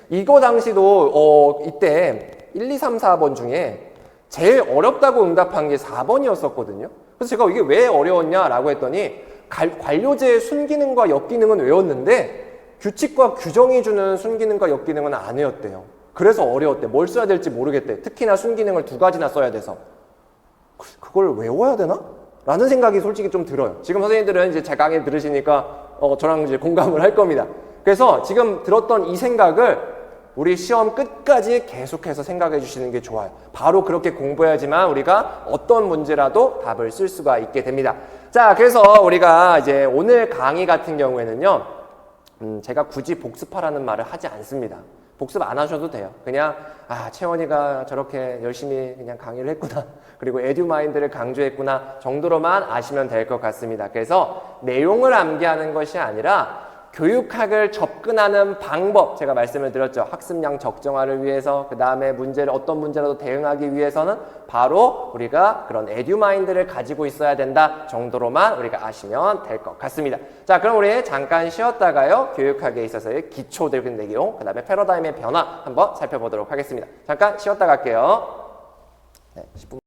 이거 당시도 이때 1, 2, 3, 4번 중에 제일 어렵다고 응답한 게 4번이었었거든요. 그래서 제가 이게 왜 어려웠냐라고 했더니 관료제의 순기능과 역기능은 외웠는데 규칙과 규정이 주는 순기능과 역기능은 안 외웠대요. 그래서 어려웠대. 뭘 써야 될지 모르겠대. 특히나 순기능을 2가지나 써야 돼서. 그걸 외워야 되나? 라는 생각이 솔직히 좀 들어요. 지금 선생님들은 이제 제 강의 들으시니까 저랑 이제 공감을 할 겁니다. 그래서 지금 들었던 이 생각을 우리 시험 끝까지 계속해서 생각해 주시는 게 좋아요. 바로 그렇게 공부해야지만 우리가 어떤 문제라도 답을 쓸 수가 있게 됩니다. 자, 그래서 우리가 이제 오늘 강의 같은 경우에는요, 제가 굳이 복습하라는 말을 하지 않습니다. 복습 안 하셔도 돼요. 그냥 채원이가 저렇게 열심히 그냥 강의를 했구나. 그리고 에듀마인드를 강조했구나 정도로만 아시면 될 것 같습니다. 그래서 내용을 암기하는 것이 아니라 교육학을 접근하는 방법, 제가 말씀을 드렸죠. 학습량 적정화를 위해서, 그 다음에 문제를 어떤 문제라도 대응하기 위해서는 바로 우리가 그런 에듀마인드를 가지고 있어야 된다 정도로만 우리가 아시면 될 것 같습니다. 자, 그럼 우리 잠깐 쉬었다가요, 교육학에 있어서의 기초들 내용, 그 다음에 패러다임의 변화 한번 살펴보도록 하겠습니다. 잠깐 쉬었다 갈게요. 네, 10분.